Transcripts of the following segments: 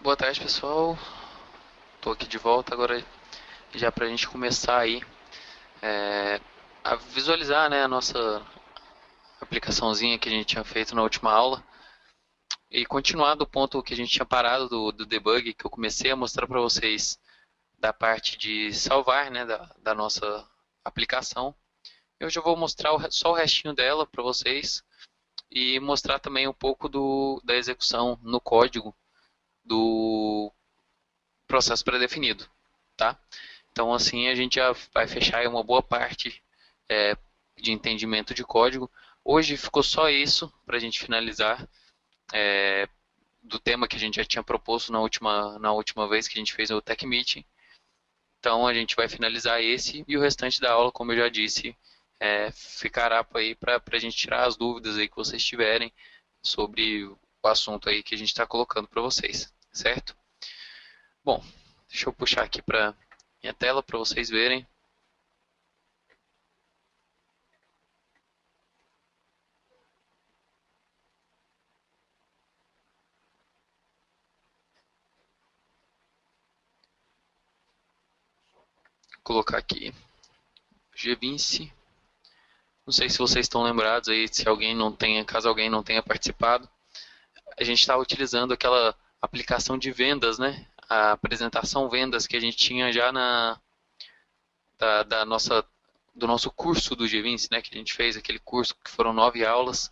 Boa tarde, pessoal. Estou aqui de volta agora já para a gente começar aí a visualizar, né, a nossa aplicaçãozinha que a gente tinha feito na última aula e continuar do ponto que a gente tinha parado do debug, que eu comecei a mostrar para vocês da parte de salvar, né, da nossa aplicação. Hoje eu vou mostrar só o restinho dela para vocês e mostrar também um pouco da execução no código do processo pré-definido, tá? Então, assim, a gente já vai fechar aí uma boa parte de entendimento de código. Hoje ficou só isso para a gente finalizar do tema que a gente já tinha proposto na última vez que a gente fez o Tech Meeting. Então, a gente vai finalizar esse e o restante da aula, como eu já disse, ficará aí para a gente tirar as dúvidas aí que vocês tiverem sobre o assunto aí que a gente está colocando para vocês, certo? Bom, deixa eu puxar aqui para minha tela para vocês verem. Vou colocar aqui G20. Não sei se vocês estão lembrados aí, se alguém não tenha, caso alguém não tenha participado, a gente está utilizando aquela aplicação de vendas, né? A apresentação vendas que a gente tinha já da nossa, do nosso curso do G20, né? Que a gente fez aquele curso que foram 9 aulas.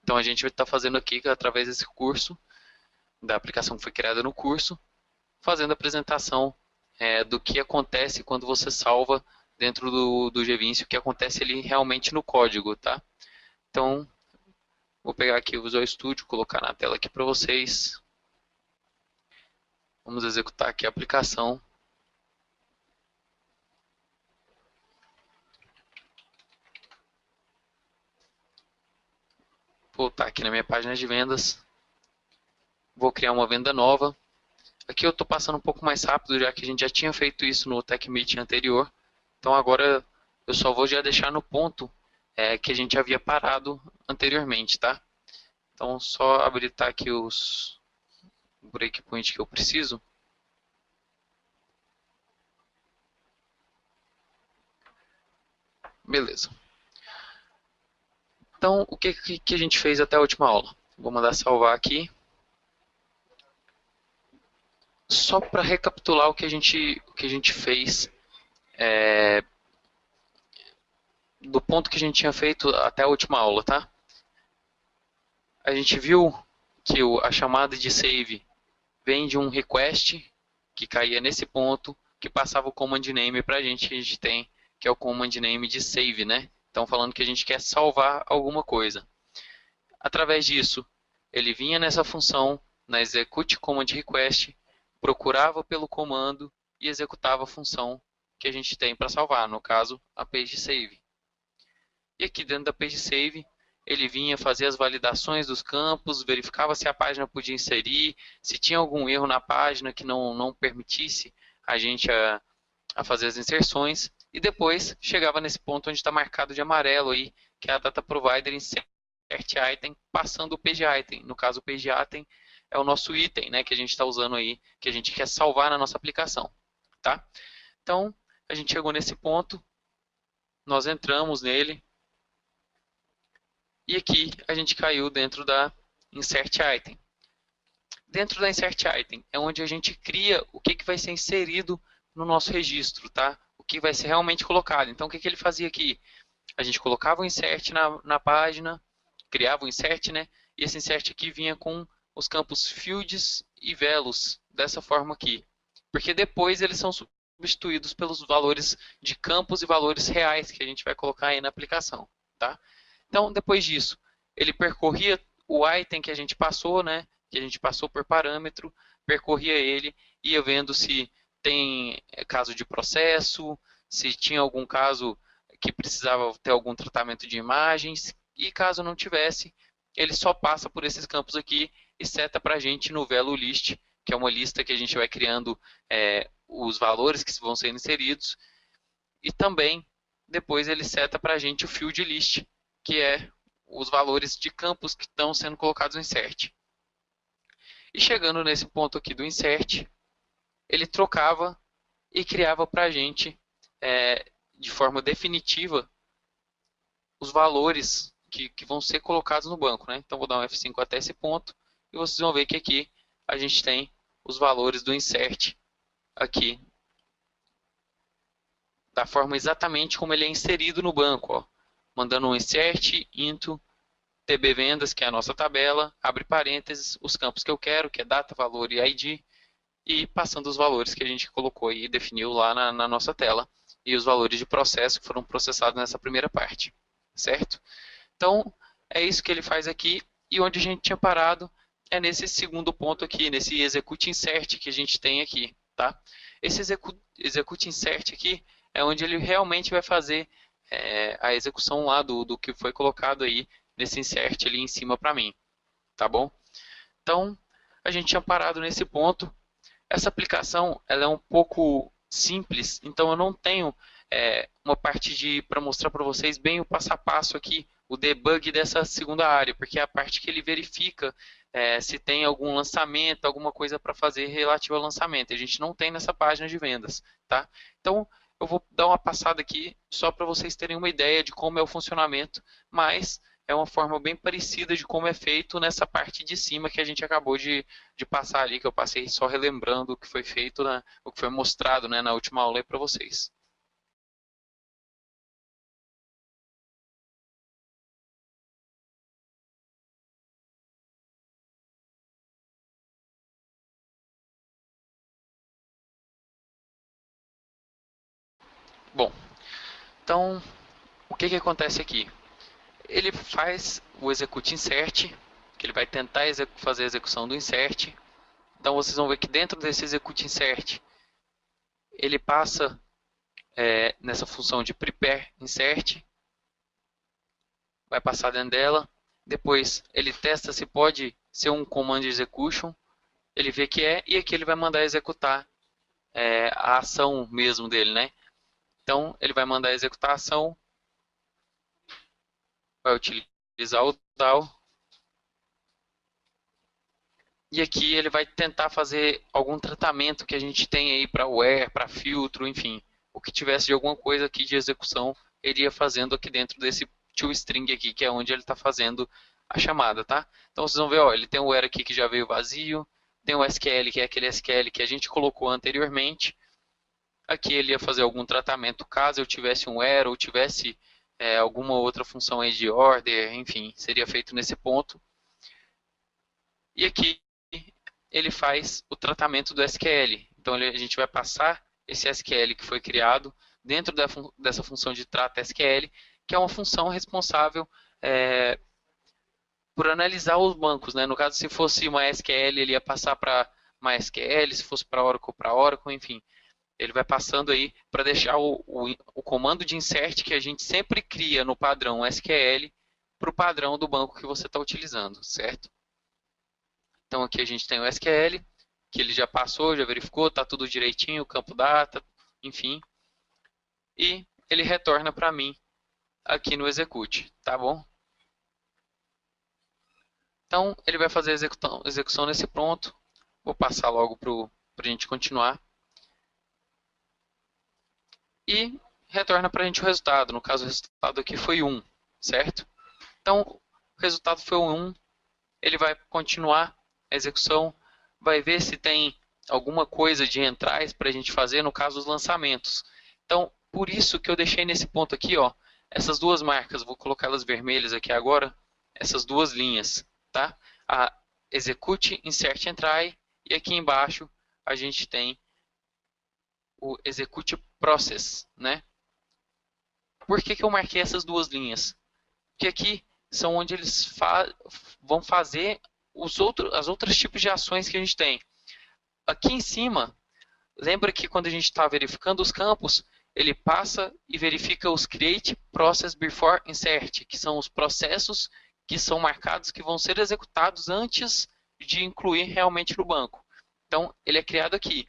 Então a gente vai estar fazendo aqui através desse curso, da aplicação que foi criada no curso, fazendo a apresentação do que acontece quando você salva dentro do G20, o que acontece ali realmente no código, tá? Então, vou pegar aqui o Visual Studio, colocar na tela aqui para vocês. Vamos executar aqui a aplicação. Vou voltar aqui na minha página de vendas. Vou criar uma venda nova. Aqui eu estou passando um pouco mais rápido, já que a gente já tinha feito isso no Tech Meeting anterior. Então agora eu só vou já deixar no ponto que a gente havia parado anteriormente, tá? Então só habilitar aqui os breakpoints que eu preciso. Beleza. Então, o que a gente fez até a última aula? Vou mandar salvar aqui. Só para recapitular o que a gente fez do ponto que a gente tinha feito até a última aula, tá? A gente viu que a chamada de save vem de um request que caía nesse ponto, que passava o command name para a gente tem, que é o command name de save, né? Então, falando que a gente quer salvar alguma coisa. Através disso, ele vinha nessa função, na execute command request, procurava pelo comando e executava a função que a gente tem para salvar, no caso, a page save. E aqui dentro da page save, ele vinha fazer as validações dos campos, verificava se a página podia inserir, se tinha algum erro na página que não permitisse a gente a fazer as inserções, e depois chegava nesse ponto onde está marcado de amarelo aí, que é a data provider insert item, passando o page item. No caso, o page item é o nosso item, né, que a gente está usando aí, que a gente quer salvar na nossa aplicação, tá? Então, a gente chegou nesse ponto, nós entramos nele, e aqui a gente caiu dentro da Insert Item. Dentro da Insert Item é onde a gente cria o que vai ser inserido no nosso registro, tá? O que vai ser realmente colocado. Então, o que ele fazia aqui? A gente colocava o insert na página, criava o insert, né? E esse insert aqui vinha com os campos fields e velos, dessa forma aqui. Porque depois eles são substituídos pelos valores de campos e valores reais que a gente vai colocar aí na aplicação, tá? Então, depois disso, ele percorria o item que a gente passou, né? Que a gente passou por parâmetro, percorria ele, ia vendo se tem caso de processo, se tinha algum caso que precisava ter algum tratamento de imagens, e caso não tivesse, ele só passa por esses campos aqui e seta para a gente no Velo List, que é uma lista que a gente vai criando os valores que vão ser inseridos, e também depois ele seta para a gente o Field List, que é os valores de campos que estão sendo colocados no insert. E chegando nesse ponto aqui do insert, ele trocava e criava para a gente, de forma definitiva, os valores que vão ser colocados no banco, né? Então vou dar um F5 até esse ponto e vocês vão ver que aqui a gente tem os valores do insert aqui, da forma exatamente como ele é inserido no banco, ó. Mandando um insert into TB vendas, que é a nossa tabela, abre parênteses, os campos que eu quero, que é data, valor e ID, e passando os valores que a gente colocou e definiu lá na nossa tela, e os valores de processo que foram processados nessa primeira parte, certo? Então, é isso que ele faz aqui, e onde a gente tinha parado é nesse segundo ponto aqui, nesse execute insert que a gente tem aqui, tá? Esse execute insert aqui é onde ele realmente vai fazer a execução lá do que foi colocado aí nesse insert ali em cima para mim, tá bom? Então, a gente tinha parado nesse ponto. Essa aplicação ela é um pouco simples, então eu não tenho uma parte para mostrar para vocês bem o passo a passo aqui, o debug dessa segunda área, porque é a parte que ele verifica se tem algum lançamento, alguma coisa para fazer relativa ao lançamento. A gente não tem nessa página de vendas, tá? Então, eu vou dar uma passada aqui só para vocês terem uma ideia de como é o funcionamento, mas é uma forma bem parecida de como é feito nessa parte de cima que a gente acabou de passar ali, que eu passei só relembrando o que foi feito, o que foi mostrado, né, na última aula para vocês. Bom, então o que acontece aqui? Ele faz o execute insert, que ele vai tentar fazer a execução do insert. Então vocês vão ver que dentro desse execute insert, ele passa nessa função de prepare insert, vai passar dentro dela. Depois ele testa se pode ser um command execution, ele vê que é, e aqui ele vai mandar executar a ação mesmo dele, né? Então ele vai mandar executar a ação, vai utilizar o DAO, e aqui ele vai tentar fazer algum tratamento que a gente tem aí para where, para filtro, enfim, o que tivesse de alguma coisa aqui de execução, ele ia fazendo aqui dentro desse toString aqui, que é onde ele está fazendo a chamada, tá? Então vocês vão ver, ó, ele tem o where aqui que já veio vazio, tem o SQL, que é aquele SQL que a gente colocou anteriormente. Aqui ele ia fazer algum tratamento caso eu tivesse um where ou tivesse alguma outra função aí de order, enfim, seria feito nesse ponto. E aqui ele faz o tratamento do SQL. Então a gente vai passar esse SQL que foi criado dentro dessa função de trata SQL, que é uma função responsável por analisar os bancos, né? No caso, se fosse uma SQL, ele ia passar para MySQL, se fosse para Oracle, enfim. Ele vai passando aí para deixar o comando de insert que a gente sempre cria no padrão SQL para o padrão do banco que você está utilizando, certo? Então aqui a gente tem o SQL, que ele já passou, já verificou, está tudo direitinho, o campo data, enfim. E ele retorna para mim aqui no execute, tá bom? Então ele vai fazer a execução nesse ponto. Vou passar logo para a gente continuar. E retorna para a gente o resultado. No caso, o resultado aqui foi 1, certo? Então, o resultado foi 1. Ele vai continuar a execução, vai ver se tem alguma coisa de entrais para a gente fazer, no caso, os lançamentos. Então, por isso que eu deixei nesse ponto aqui, ó, essas duas marcas, vou colocá-las vermelhas aqui agora, essas duas linhas, tá? A execute, insert, entry, e aqui embaixo a gente tem o execute process, né? Por que eu marquei essas duas linhas? Porque aqui são onde eles vão fazer as outras tipos de ações que a gente tem. Aqui em cima, lembra que quando a gente está verificando os campos, ele passa e verifica os create, process, before, insert, que são os processos que são marcados que vão ser executados antes de incluir realmente no banco. Então, ele é criado aqui.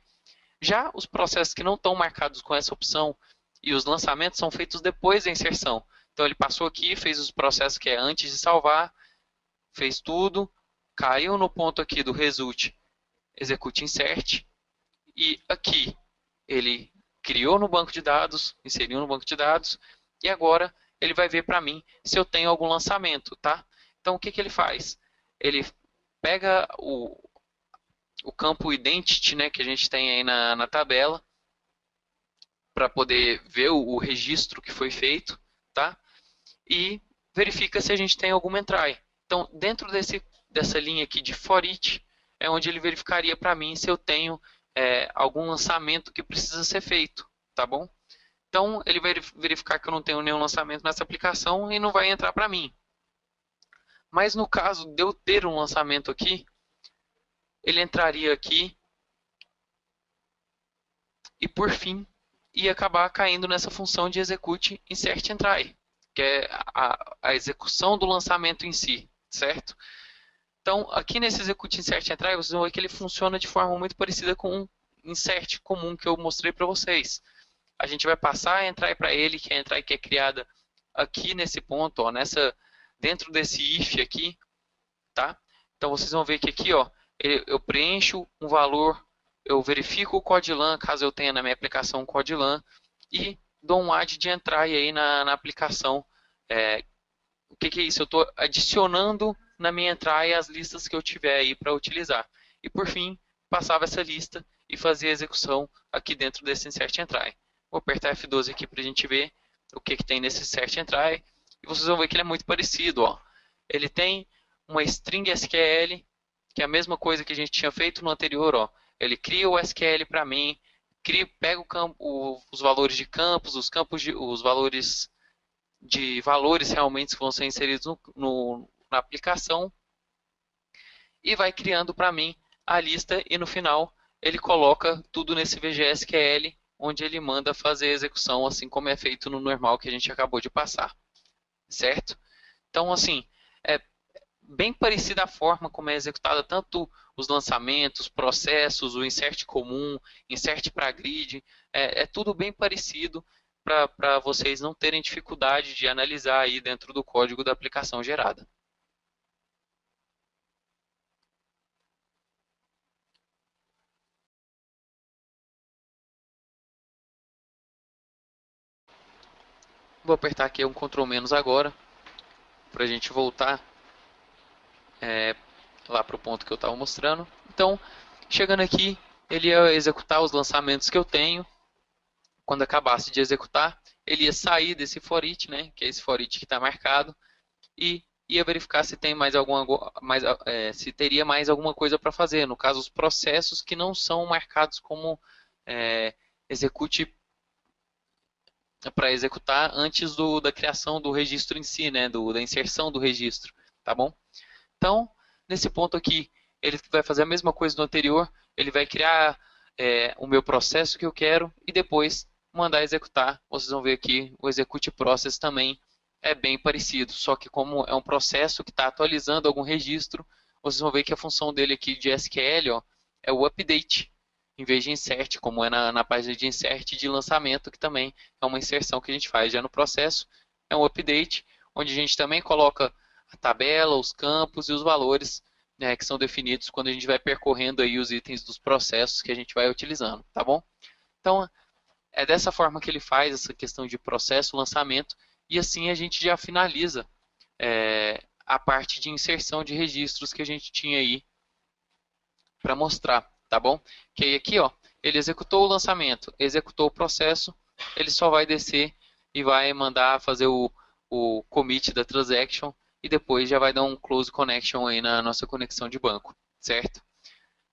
Já os processos que não estão marcados com essa opção e os lançamentos são feitos depois da inserção. Então ele passou aqui, fez os processos que é antes de salvar, fez tudo, caiu no ponto aqui do result, execute insert, e aqui ele criou no banco de dados, inseriu no banco de dados, e agora ele vai ver para mim se eu tenho algum lançamento, tá? Então o que, que ele faz? Ele pega o campo identity, né, que a gente tem aí na tabela, para poder ver o registro que foi feito, tá? E verifica se a gente tem alguma entry. Então, dentro dessa linha aqui de for each, é onde ele verificaria para mim se eu tenho algum lançamento que precisa ser feito, tá bom? Então, ele vai verificar que eu não tenho nenhum lançamento nessa aplicação e não vai entrar para mim. Mas no caso de eu ter um lançamento aqui, ele entraria aqui e, por fim, ia acabar caindo nessa função de execute insert entry, que é a execução do lançamento em si, certo? Então, aqui nesse execute insert entry, vocês vão ver que ele funciona de forma muito parecida com um insert comum que eu mostrei para vocês. A gente vai passar a entry para ele, que é a entry que é criada aqui nesse ponto, ó, dentro desse if aqui, tá? Então, vocês vão ver que aqui, ó, eu preencho um valor, eu verifico o CODLAN, caso eu tenha na minha aplicação um CODLAN, e dou um add de entry aí na aplicação. O que é isso? Eu estou adicionando na minha entry as listas que eu tiver aí para utilizar. E por fim, passava essa lista e fazia a execução aqui dentro desse insert entry. Vou apertar F12 aqui para a gente ver o que tem nesse insert entry. E vocês vão ver que ele é muito parecido. Ó. Ele tem uma string SQL, que é a mesma coisa que a gente tinha feito no anterior. Ó. Ele cria o SQL para mim, pega os valores de campos, os valores de valores realmente que vão ser inseridos na aplicação e vai criando para mim a lista e no final ele coloca tudo nesse VGSQL onde ele manda fazer a execução assim como é feito no normal que a gente acabou de passar, certo? Então assim, é bem parecida a forma como é executada tanto os lançamentos, processos, o insert comum, insert para grid, é tudo bem parecido para vocês não terem dificuldade de analisar aí dentro do código da aplicação gerada. Vou apertar aqui um Ctrl- agora, para a gente voltar lá para o ponto que eu estava mostrando. Então, chegando aqui, ele ia executar os lançamentos que eu tenho. Quando acabasse de executar, ele ia sair desse for each, né, que é esse for each que está marcado, e ia verificar se tem se teria mais alguma coisa para fazer. No caso, os processos que não são marcados como execute para executar antes da criação do registro em si, né, da inserção do registro, tá bom? Então, nesse ponto aqui, ele vai fazer a mesma coisa do anterior, ele vai criar o meu processo que eu quero e depois mandar executar. Vocês vão ver aqui, o execute process também é bem parecido, só que como é um processo que está atualizando algum registro, vocês vão ver que a função dele aqui de SQL ó, é o update, em vez de insert, como é na página de insert de lançamento, que também é uma inserção que a gente faz já no processo, é um update, onde a gente também coloca a tabela, os campos e os valores né, que são definidos quando a gente vai percorrendo aí os itens dos processos que a gente vai utilizando, tá bom? Então, é dessa forma que ele faz essa questão de processo, lançamento, e assim a gente já finaliza a parte de inserção de registros que a gente tinha aí para mostrar, tá bom? Que aí aqui, ó, ele executou o lançamento, executou o processo, ele só vai descer e vai mandar fazer o commit da transaction e depois já vai dar um close connection aí na nossa conexão de banco, certo?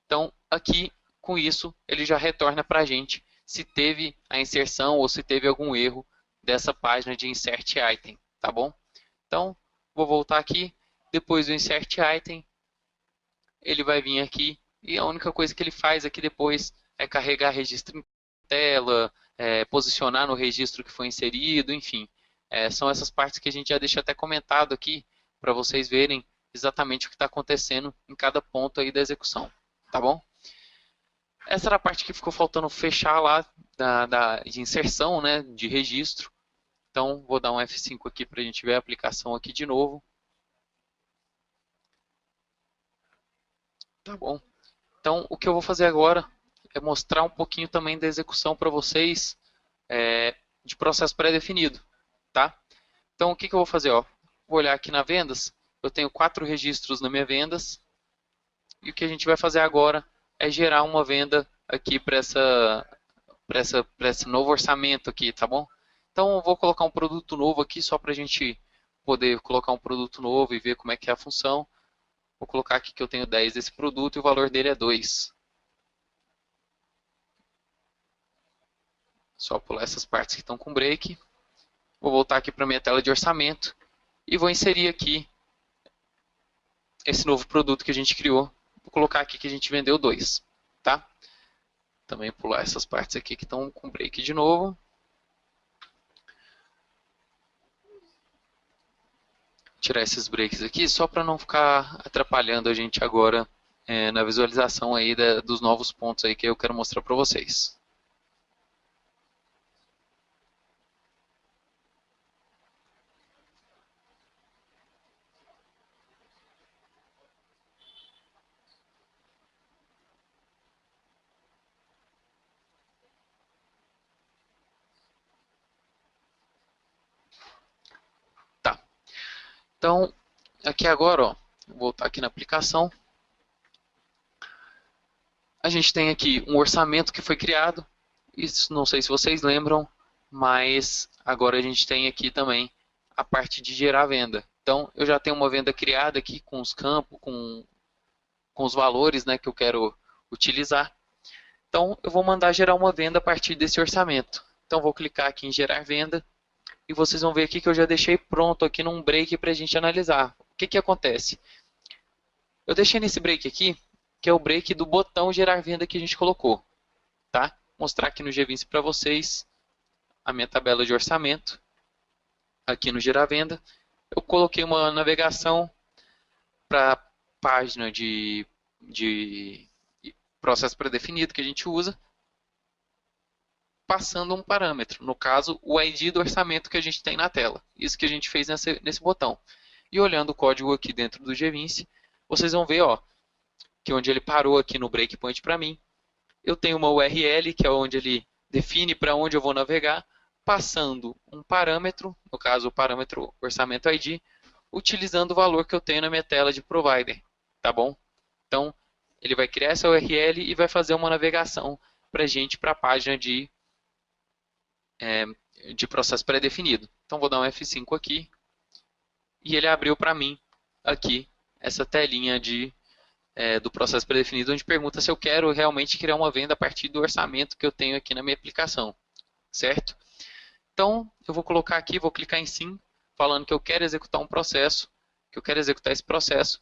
Então, aqui, com isso, ele já retorna para a gente se teve a inserção ou se teve algum erro dessa página de insert item, tá bom? Então, vou voltar aqui, depois do insert item, ele vai vir aqui e a única coisa que ele faz aqui depois é carregar registro em tela, posicionar no registro que foi inserido, enfim. São essas partes que a gente já deixa até comentado aqui para vocês verem exatamente o que está acontecendo em cada ponto aí da execução, tá bom? Essa era a parte que ficou faltando fechar lá de inserção, né, de registro. Então, vou dar um F5 aqui para a gente ver a aplicação aqui de novo. tá bom? Então, o que eu vou fazer agora é mostrar um pouquinho também da execução para vocês de processo pré-definido, tá? Então, o que eu vou fazer? Ó? Vou olhar aqui na vendas, eu tenho 4 registros na minha vendas, e o que a gente vai fazer agora é gerar uma venda aqui para esse novo orçamento aqui, tá bom? Então, eu vou colocar um produto novo aqui, só para a gente poder colocar um produto novo e ver como é que é a função. Vou colocar aqui que eu tenho 10 desse produto e o valor dele é 2. Só pular essas partes que estão com break. Vou voltar aqui para minha tela de orçamento e vou inserir aqui esse novo produto que a gente criou. Vou colocar aqui que a gente vendeu 2, tá? Também pular essas partes aqui que estão com break de novo. Tirar esses breaks aqui só para não ficar atrapalhando a gente agora na visualização aí dos novos pontos aí que eu quero mostrar para vocês. Tá. Então, aqui agora, ó, vou voltar aqui na aplicação. A gente tem aqui um orçamento que foi criado. Isso não sei se vocês lembram, mas agora a gente tem aqui também a parte de gerar venda. Então, eu já tenho uma venda criada aqui com os campos, com os valores, né, que eu quero utilizar. Então, eu vou mandar gerar uma venda a partir desse orçamento. Então, vou clicar aqui em gerar venda e vocês vão ver aqui que eu já deixei pronto aqui num break para a gente analisar. O que acontece? Eu deixei nesse break aqui, que é o break do botão gerar venda que a gente colocou. Tá? Mostrar aqui no GVince para vocês a minha tabela de orçamento. Aqui no gerar venda, eu coloquei uma navegação para a página de processo pré-definido que a gente usa, passando um parâmetro, no caso, o ID do orçamento que a gente tem na tela. Isso que a gente fez nesse botão. E olhando o código aqui dentro do GVince, vocês vão ver ó, que onde ele parou aqui no breakpoint para mim, eu tenho uma URL, que é onde ele define para onde eu vou navegar, passando um parâmetro, no caso o parâmetro orçamento ID, utilizando o valor que eu tenho na minha tela de provider, tá bom? Então, ele vai criar essa URL e vai fazer uma navegação para a gente para a página de processo pré-definido. Então, vou dar um F5 aqui e ele abriu para mim aqui essa telinha do processo pré-definido, onde pergunta se eu quero realmente criar uma venda a partir do orçamento que eu tenho aqui na minha aplicação, certo? Então, eu vou colocar aqui, vou clicar em sim, falando que eu quero executar um processo, que eu quero executar esse processo,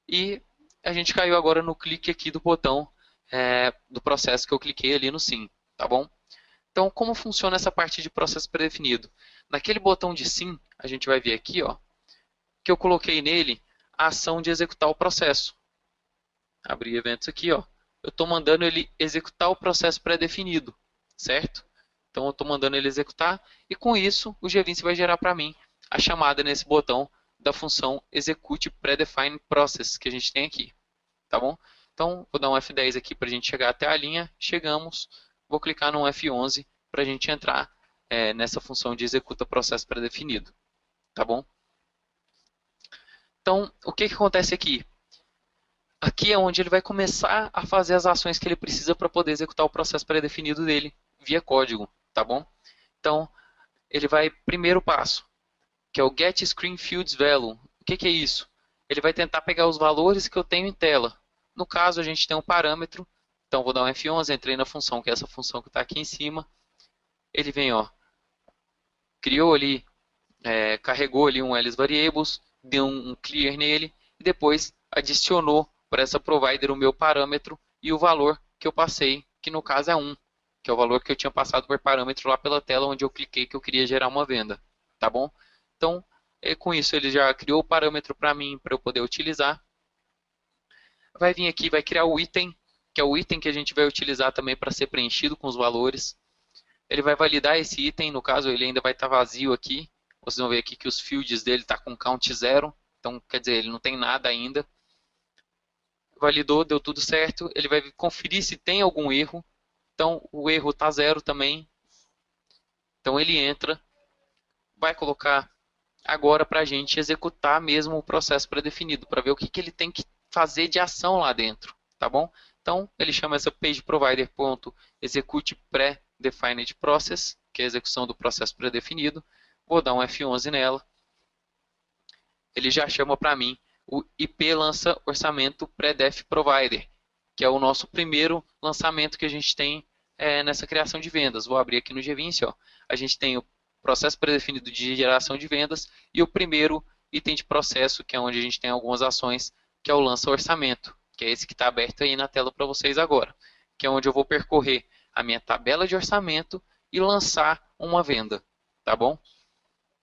e a gente caiu agora no clique aqui do botão do processo que eu cliquei ali no sim, tá bom? Então, como funciona essa parte de processo pré-definido? Naquele botão de sim, a gente vai ver aqui, ó, que eu coloquei nele a ação de executar o processo. Abrir eventos aqui, ó. Eu estou mandando ele executar o processo pré-definido, certo? Então, eu estou mandando ele executar e com isso o GVince vai gerar para mim a chamada nesse botão da função execute predefined process que a gente tem aqui, tá bom? Então, vou dar um F10 aqui para a gente chegar até a linha. Chegamos. Vou clicar no F11 para a gente entrar nessa função de executa processo pré-definido, tá bom? Então, o que acontece aqui? Aqui é onde ele vai começar a fazer as ações que ele precisa para poder executar o processo pré-definido dele via código, tá bom? Então, ele vai, primeiro passo, que é o Get Screen Fields Value. O que é isso? Ele vai tentar pegar os valores que eu tenho em tela. No caso, a gente tem um parâmetro, então vou dar um F11, entrei na função, que é essa função que está aqui em cima. Ele vem, ó, criou ali, carregou ali um ls variables, deu um clear nele, e depois adicionou para essa provider o meu parâmetro e o valor que eu passei, que no caso é 1, que é o valor que eu tinha passado por parâmetro lá pela tela onde eu cliquei que eu queria gerar uma venda, tá bom? Então, com isso ele já criou o parâmetro para mim, para eu poder utilizar. Vai vir aqui, vai criar o item, que é o item que a gente vai utilizar também para ser preenchido com os valores. Ele vai validar esse item, no caso ele ainda vai estar vazio aqui. Vocês vão ver aqui que os fields dele está com count 0, então quer dizer, ele não tem nada ainda. validou, deu tudo certo, ele vai conferir se tem algum erro. Então, o erro está 0 também. Então, ele entra, vai colocar agora para a gente executar mesmo o processo pré-definido, para ver o que, que ele tem que fazer de ação lá dentro, tá bom? Então, ele chama essa pageProvider.execute pré-defined process, que é a execução do processo pré-definido. Vou dar um F11 nela. Ele já chama para mim o IP lança orçamento pré-def provider, que é o nosso primeiro lançamento que a gente tem nessa criação de vendas. Vou abrir aqui no G20, ó. A gente tem o processo pré-definido de geração de vendas e o primeiro item de processo, que é onde a gente tem algumas ações, que é o lança orçamento, que é esse que está aberto aí na tela para vocês agora, que é onde eu vou percorrer a minha tabela de orçamento e lançar uma venda, tá bom?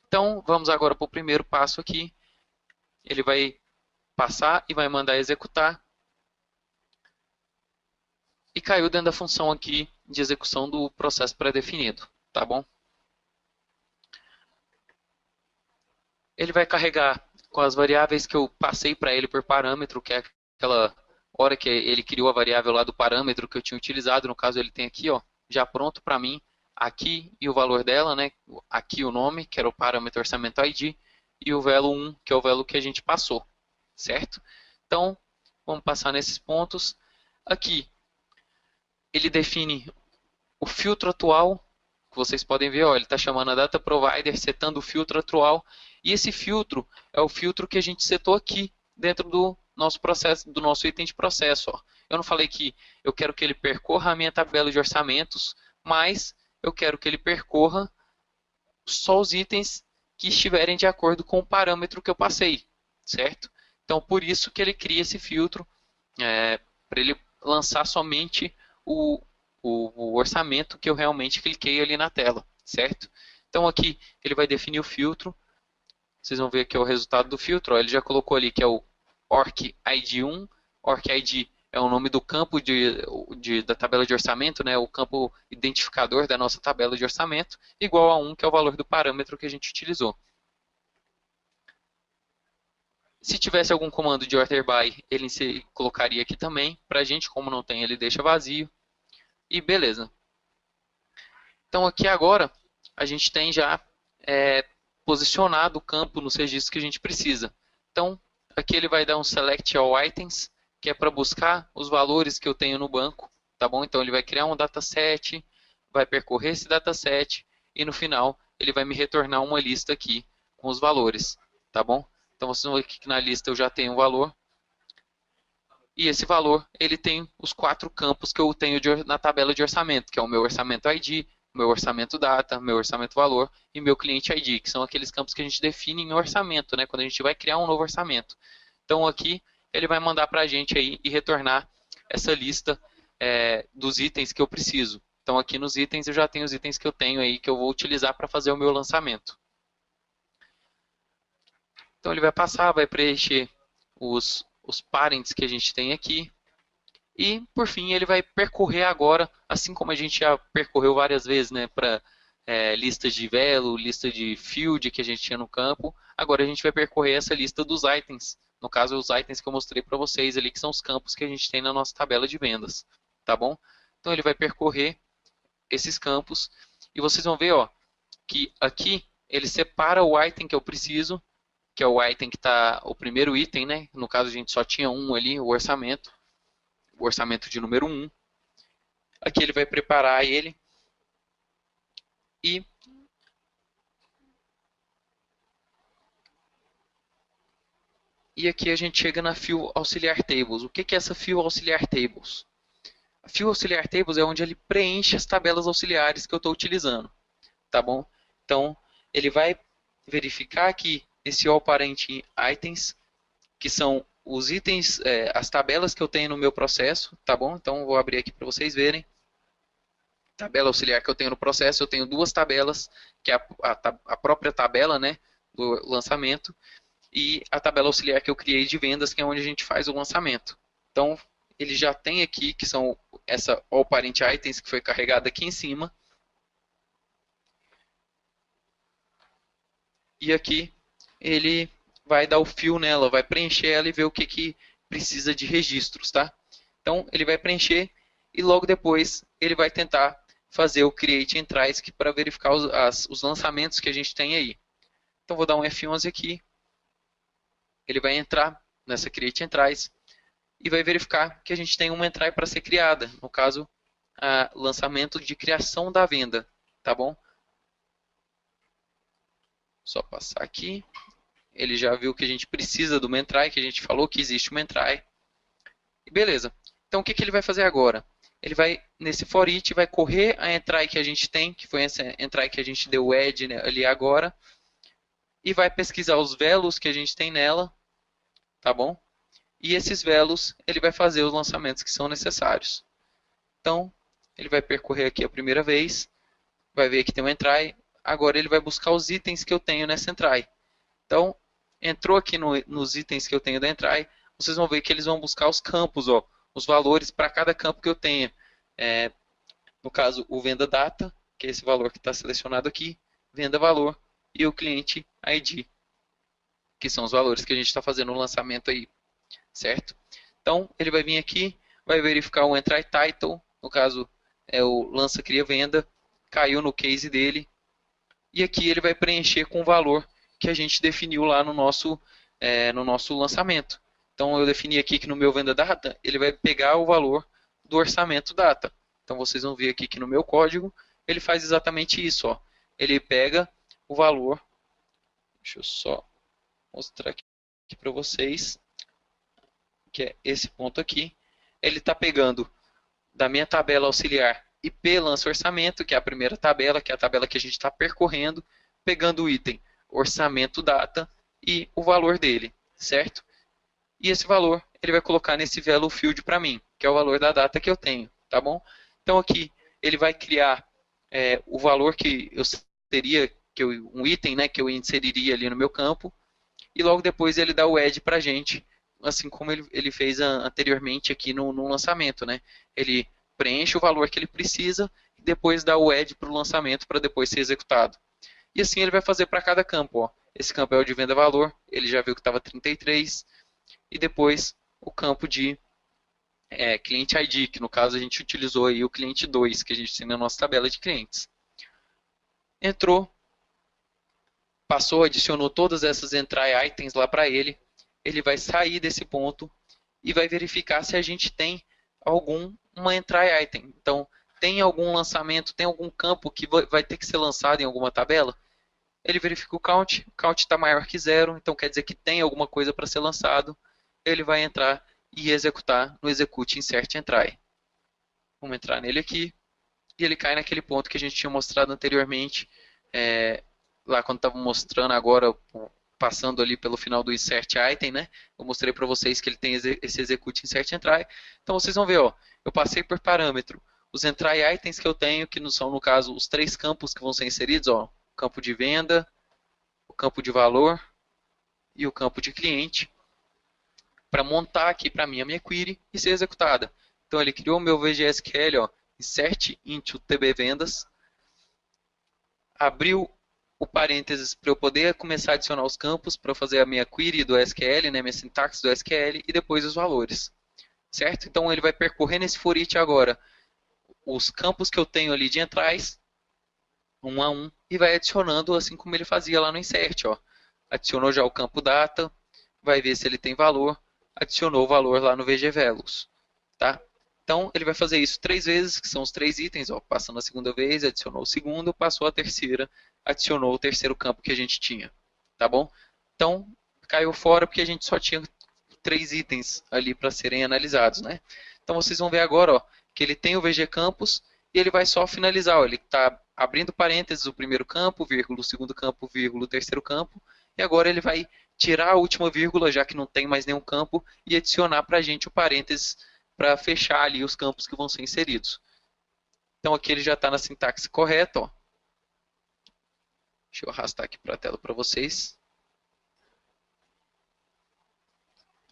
Então, vamos agora para o primeiro passo aqui. Ele vai passar e vai mandar executar. E caiu dentro da função aqui de execução do processo pré-definido, tá bom? Ele vai carregar com as variáveis que eu passei para ele por parâmetro, que é aquela hora que ele criou a variável lá do parâmetro que eu tinha utilizado. No caso, ele tem aqui, ó, já pronto para mim, aqui e o valor dela, né? Aqui o nome, que era o parâmetro orçamento ID, e o velo 1, que é o velo que a gente passou, certo? Então, vamos passar nesses pontos. Aqui, ele define o filtro atual, que vocês podem ver, ó, ele está chamando a data provider, setando o filtro atual, e esse filtro é o filtro que a gente setou aqui dentro do nosso processo, do nosso item de processo. Ó. Eu não falei que eu quero que ele percorra a minha tabela de orçamentos, mas eu quero que ele percorra só os itens que estiverem de acordo com o parâmetro que eu passei, certo? Então, por isso que ele cria esse filtro, para ele lançar somente o orçamento que eu realmente cliquei ali na tela, certo? Então aqui ele vai definir o filtro. Vocês vão ver aqui o resultado do filtro. Ó, ele já colocou ali que é o ORC ID 1. ORC ID é o nome do campo da tabela de orçamento, né? O campo identificador da nossa tabela de orçamento, igual a 1, que é o valor do parâmetro que a gente utilizou. Se tivesse algum comando de order by, ele se colocaria aqui também. Para a gente, como não tem, ele deixa vazio. E beleza. Então aqui agora a gente tem já posicionado o campo nos registros que a gente precisa. Então aqui ele vai dar um select all items, que é para buscar os valores que eu tenho no banco, tá bom? Então ele vai criar um dataset, vai percorrer esse dataset e no final ele vai me retornar uma lista aqui com os valores, tá bom? Então vocês vão ver que na lista eu já tenho um valor. E esse valor, ele tem os 4 campos que eu tenho na tabela de orçamento, que é o meu orçamento ID, meu orçamento data, meu orçamento valor e meu cliente ID, que são aqueles campos que a gente define em orçamento, né, quando a gente vai criar um novo orçamento. Então aqui ele vai mandar para a gente aí e retornar essa lista dos itens que eu preciso. Então aqui nos itens eu já tenho os itens que eu tenho aí que eu vou utilizar para fazer o meu lançamento. Então ele vai passar, vai preencher os parents que a gente tem aqui. E, por fim, ele vai percorrer agora, assim como a gente já percorreu várias vezes, né, para listas de velo, lista de field que a gente tinha no campo. Agora a gente vai percorrer essa lista dos itens. No caso, os itens que eu mostrei para vocês ali, que são os campos que a gente tem na nossa tabela de vendas. Tá bom? Então ele vai percorrer esses campos e vocês vão ver, ó, que aqui ele separa o item que eu preciso, que é o item que está, o primeiro item, né? No caso a gente só tinha um ali, o orçamento de número 1. Aqui ele vai preparar ele e aqui a gente chega na Fill Auxiliar Tables. O que é essa Fill Auxiliar Tables? A Fill Auxiliar Tables é onde ele preenche as tabelas auxiliares que eu estou utilizando, tá bom? Então ele vai verificar aqui esse All Parent Items, que são os itens, as tabelas que eu tenho no meu processo, tá bom? Então vou abrir aqui para vocês verem. Tabela auxiliar que eu tenho no processo, eu tenho 2 tabelas, que é a própria tabela, né, do lançamento, e a tabela auxiliar que eu criei de vendas, que é onde a gente faz o lançamento. Então, ele já tem aqui, que são essa All Parent Items, que foi carregada aqui em cima. E aqui ele vai dar o fill nela, vai preencher ela e ver o que precisa de registros, tá? Então ele vai preencher e logo depois ele vai tentar fazer o create entries para verificar os lançamentos que a gente tem aí. Então vou dar um F11 aqui, ele vai entrar nessa create entries e vai verificar que a gente tem uma entry para ser criada, no caso, lançamento de criação da venda, tá bom? Só passar aqui. Ele já viu que a gente precisa de uma entry, que a gente falou que existe uma entry. E beleza. Então o que ele vai fazer agora? Ele vai, nesse for each, vai correr a entry que a gente tem, que foi essa entry que a gente deu o add, né, ali agora, e vai pesquisar os velos que a gente tem nela, tá bom? E esses velos, ele vai fazer os lançamentos que são necessários. Então, ele vai percorrer aqui a primeira vez, vai ver que tem uma entry, agora ele vai buscar os itens que eu tenho nessa entry. Então, entrou aqui nos itens que eu tenho da entry, vocês vão ver que eles vão buscar os campos, ó, os valores para cada campo que eu tenha. No caso, o venda data, que é esse valor que está selecionado aqui, venda valor e o cliente ID, que são os valores que a gente está fazendo no lançamento aí, certo? Então, ele vai vir aqui, vai verificar o entry title, no caso é o lança cria venda, caiu no case dele, e aqui ele vai preencher com o valor que a gente definiu lá no nosso lançamento. Então eu defini aqui que no meu venda data, ele vai pegar o valor do orçamento data. Então vocês vão ver aqui que no meu código, ele faz exatamente isso. Ó. Ele pega o valor, deixa eu só mostrar aqui para vocês, que é esse ponto aqui. Ele está pegando da minha tabela auxiliar IP lança orçamento, que é a primeira tabela, que é a tabela que a gente está percorrendo, pegando o item orçamento data e o valor dele, certo? E esse valor ele vai colocar nesse value field para mim, que é o valor da data que eu tenho, tá bom? Então aqui ele vai criar o valor que eu teria, um item, né, que eu inseriria ali no meu campo, e logo depois ele dá o add para a gente, assim como ele fez anteriormente aqui no lançamento, né? Ele preenche o valor que ele precisa e depois dá o add para o lançamento para depois ser executado. E assim ele vai fazer para cada campo. Ó. Esse campo é o de venda valor, ele já viu que estava 33, e depois o campo de cliente ID, que no caso a gente utilizou aí o cliente 2, que a gente tem na nossa tabela de clientes. Entrou, passou, adicionou todas essas entry items lá para ele, ele vai sair desse ponto e vai verificar se a gente tem uma entry item. Então, tem algum lançamento, tem algum campo que vai ter que ser lançado em alguma tabela? Ele verifica o count está maior que 0, então quer dizer que tem alguma coisa para ser lançado. Ele vai entrar e executar no execute insert entry. Vamos entrar nele aqui e ele cai naquele ponto que a gente tinha mostrado anteriormente, lá quando estava mostrando agora, passando ali pelo final do insert item, né? Eu mostrei para vocês que ele tem esse execute insert entry. Então vocês vão ver, ó, eu passei por parâmetro os entry items que eu tenho, que não são no caso os 3 campos que vão ser inseridos, ó, o campo de venda, o campo de valor e o campo de cliente, para montar aqui para mim a minha query e ser executada. Então ele criou o meu VGSQL, ó, insert into TB vendas, abriu o parênteses para eu poder começar a adicionar os campos para fazer a minha query do SQL, né, minha sintaxe do SQL e depois os valores, certo? Então ele vai percorrer nesse for each agora os campos que eu tenho ali de entrais, um a um, e vai adicionando assim como ele fazia lá no insert, ó. Adicionou já o campo data, vai ver se ele tem valor, adicionou o valor lá no VGVelos, tá? Então ele vai fazer isso 3 vezes, que são os 3 itens, ó, passando a segunda vez, adicionou o segundo, passou a terceira, adicionou o terceiro campo que a gente tinha, tá bom? Então caiu fora porque a gente só tinha 3 itens ali para serem analisados, né? Então vocês vão ver agora, ó, que ele tem o VG Campos e ele vai só finalizar, ó, ele está abrindo parênteses o primeiro campo, vírgula, o segundo campo, vírgula, o terceiro campo, e agora ele vai tirar a última vírgula, já que não tem mais nenhum campo, e adicionar para a gente o parênteses para fechar ali os campos que vão ser inseridos. Então aqui ele já está na sintaxe correta, ó. Deixa eu arrastar aqui para a tela para vocês.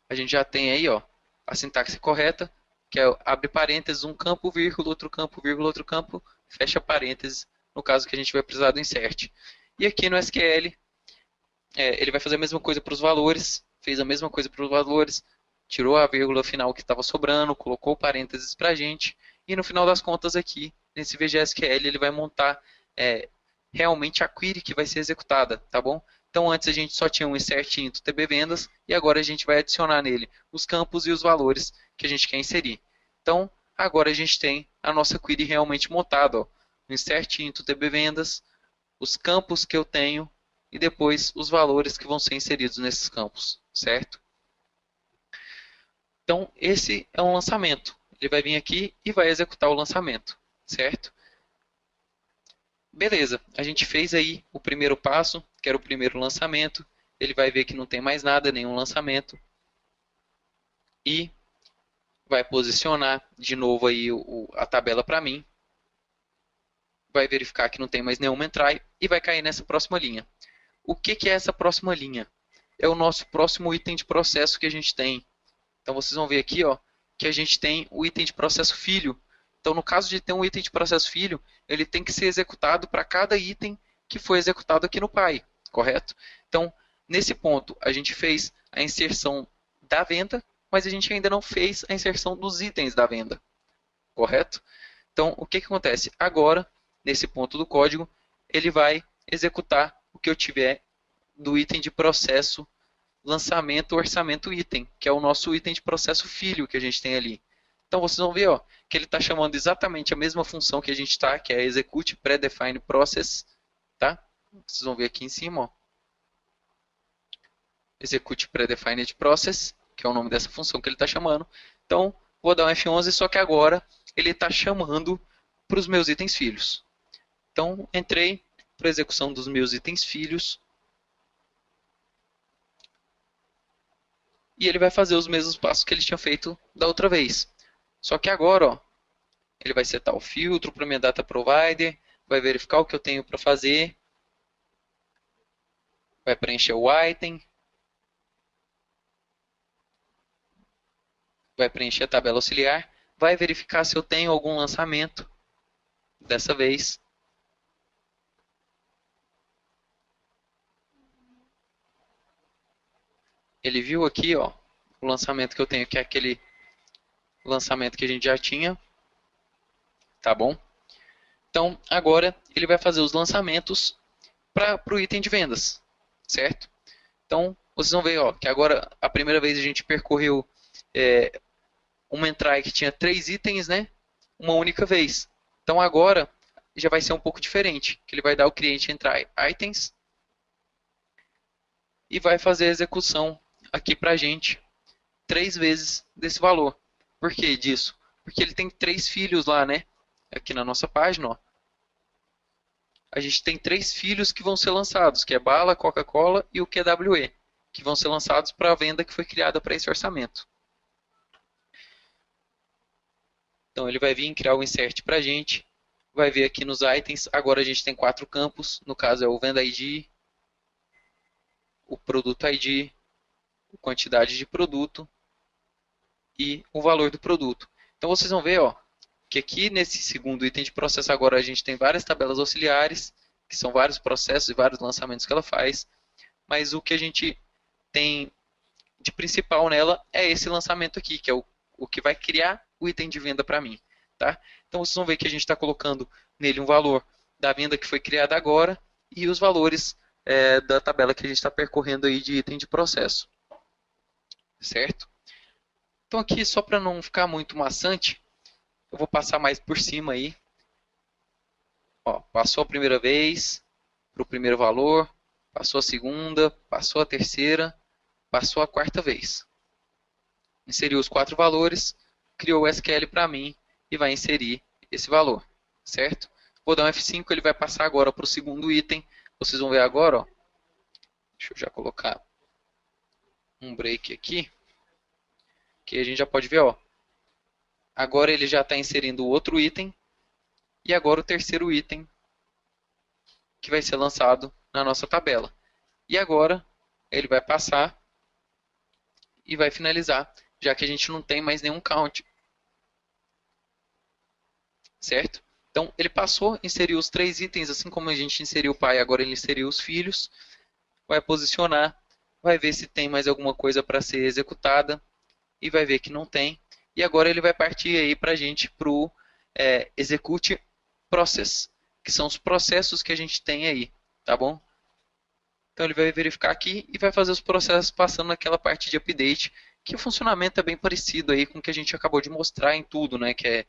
A gente já tem aí, ó, a sintaxe correta, que é abre parênteses, um campo, vírgula, outro campo, fecha parênteses, no caso que a gente vai precisar do insert. E aqui no SQL, ele vai fazer a mesma coisa para os valores, fez a mesma coisa para os valores, tirou a vírgula final que estava sobrando, colocou parênteses para a gente, e no final das contas aqui, nesse VGSQL, ele vai montar realmente a query que vai ser executada, tá bom? Então antes a gente só tinha um insert into TB vendas, e agora a gente vai adicionar nele os campos e os valores que a gente quer inserir. Então agora a gente tem a nossa query realmente montada, ó. Insert into TB vendas, os campos que eu tenho, e depois os valores que vão ser inseridos nesses campos, certo? Então, esse é um lançamento. Ele vai vir aqui e vai executar o lançamento, certo? Beleza, a gente fez aí o primeiro passo, que era o primeiro lançamento. Ele vai ver que não tem mais nada, nenhum lançamento. E vai posicionar de novo aí a tabela para mim. Vai verificar que não tem mais nenhuma entry e vai cair nessa próxima linha. O que é essa próxima linha? É o nosso próximo item de processo que a gente tem. Então vocês vão ver aqui, ó, que a gente tem o item de processo filho. Então no caso de ter um item de processo filho, ele tem que ser executado para cada item que foi executado aqui no pai, correto? Então nesse ponto a gente fez a inserção da venda, mas a gente ainda não fez a inserção dos itens da venda, correto? Então o que acontece? Agora, nesse ponto do código, ele vai executar o que eu tiver do item de processo lançamento, orçamento, item, que é o nosso item de processo filho que a gente tem ali. Então vocês vão ver, ó, que ele está chamando exatamente a mesma função que a gente está, que é execute predefined process, tá? Vocês vão ver aqui em cima, ó, execute predefined process, que é o nome dessa função que ele está chamando. Então vou dar um F11, só que agora ele está chamando para os meus itens filhos. Então entrei para a execução dos meus itens filhos. E ele vai fazer os mesmos passos que ele tinha feito da outra vez. Só que agora, ó, ele vai setar o filtro para minha data provider, vai verificar o que eu tenho para fazer, vai preencher o item, vai preencher a tabela auxiliar, vai verificar se eu tenho algum lançamento dessa vez. Ele viu aqui, ó, o lançamento que eu tenho, que é aquele lançamento que a gente já tinha, tá bom? Então, agora ele vai fazer os lançamentos para o item de vendas, certo? Então, vocês vão ver, ó, que agora a primeira vez a gente percorreu uma entry que tinha 3 itens, né? Uma única vez. Então, agora já vai ser um pouco diferente, que ele vai dar o cliente entry items e vai fazer a execução aqui para a gente 3 vezes desse valor. Por que disso? Porque ele tem 3 filhos lá, né? Aqui na nossa página, ó. A gente tem 3 filhos que vão ser lançados, que é Bala, Coca-Cola e o QWE, que vão ser lançados para a venda que foi criada para esse orçamento. Então ele vai vir criar o insert para a gente, vai ver aqui nos itens, agora a gente tem 4 campos, no caso é o Venda ID, o Produto ID, a quantidade de produto e o valor do produto. Então vocês vão ver, ó, que aqui nesse segundo item de processo agora a gente tem várias tabelas auxiliares, que são vários processos e vários lançamentos que ela faz, mas o que a gente tem de principal nela é esse lançamento aqui, que é o que vai criar o item de venda para mim. Tá? Então vocês vão ver que a gente está colocando nele um valor da venda que foi criada agora e os valores da tabela que a gente está percorrendo aí de item de processo. Certo? Então aqui, só para não ficar muito maçante, eu vou passar mais por cima aí. Ó, passou a primeira vez para o primeiro valor, passou a segunda, passou a terceira, passou a quarta vez. Inseriu os 4 valores, criou o SQL para mim e vai inserir esse valor, certo? Vou dar um F5, ele vai passar agora para o segundo item. Vocês vão ver agora, ó. Deixa eu já colocar um break aqui, que a gente já pode ver, ó. Agora ele já está inserindo o outro item e agora o terceiro item que vai ser lançado na nossa tabela. E agora ele vai passar e vai finalizar, já que a gente não tem mais nenhum count. Certo? Então ele passou, inseriu os 3 itens, assim como a gente inseriu o pai, agora ele inseriu os filhos. Vai posicionar, vai ver se tem mais alguma coisa para ser executada. e vai ver que não tem. E agora ele vai partir aí para a gente para o Execute Process, que são os processos que a gente tem aí, tá bom? Então ele vai verificar aqui e vai fazer os processos passando naquela parte de update, que o funcionamento é bem parecido aí com o que a gente acabou de mostrar em tudo, né? Que é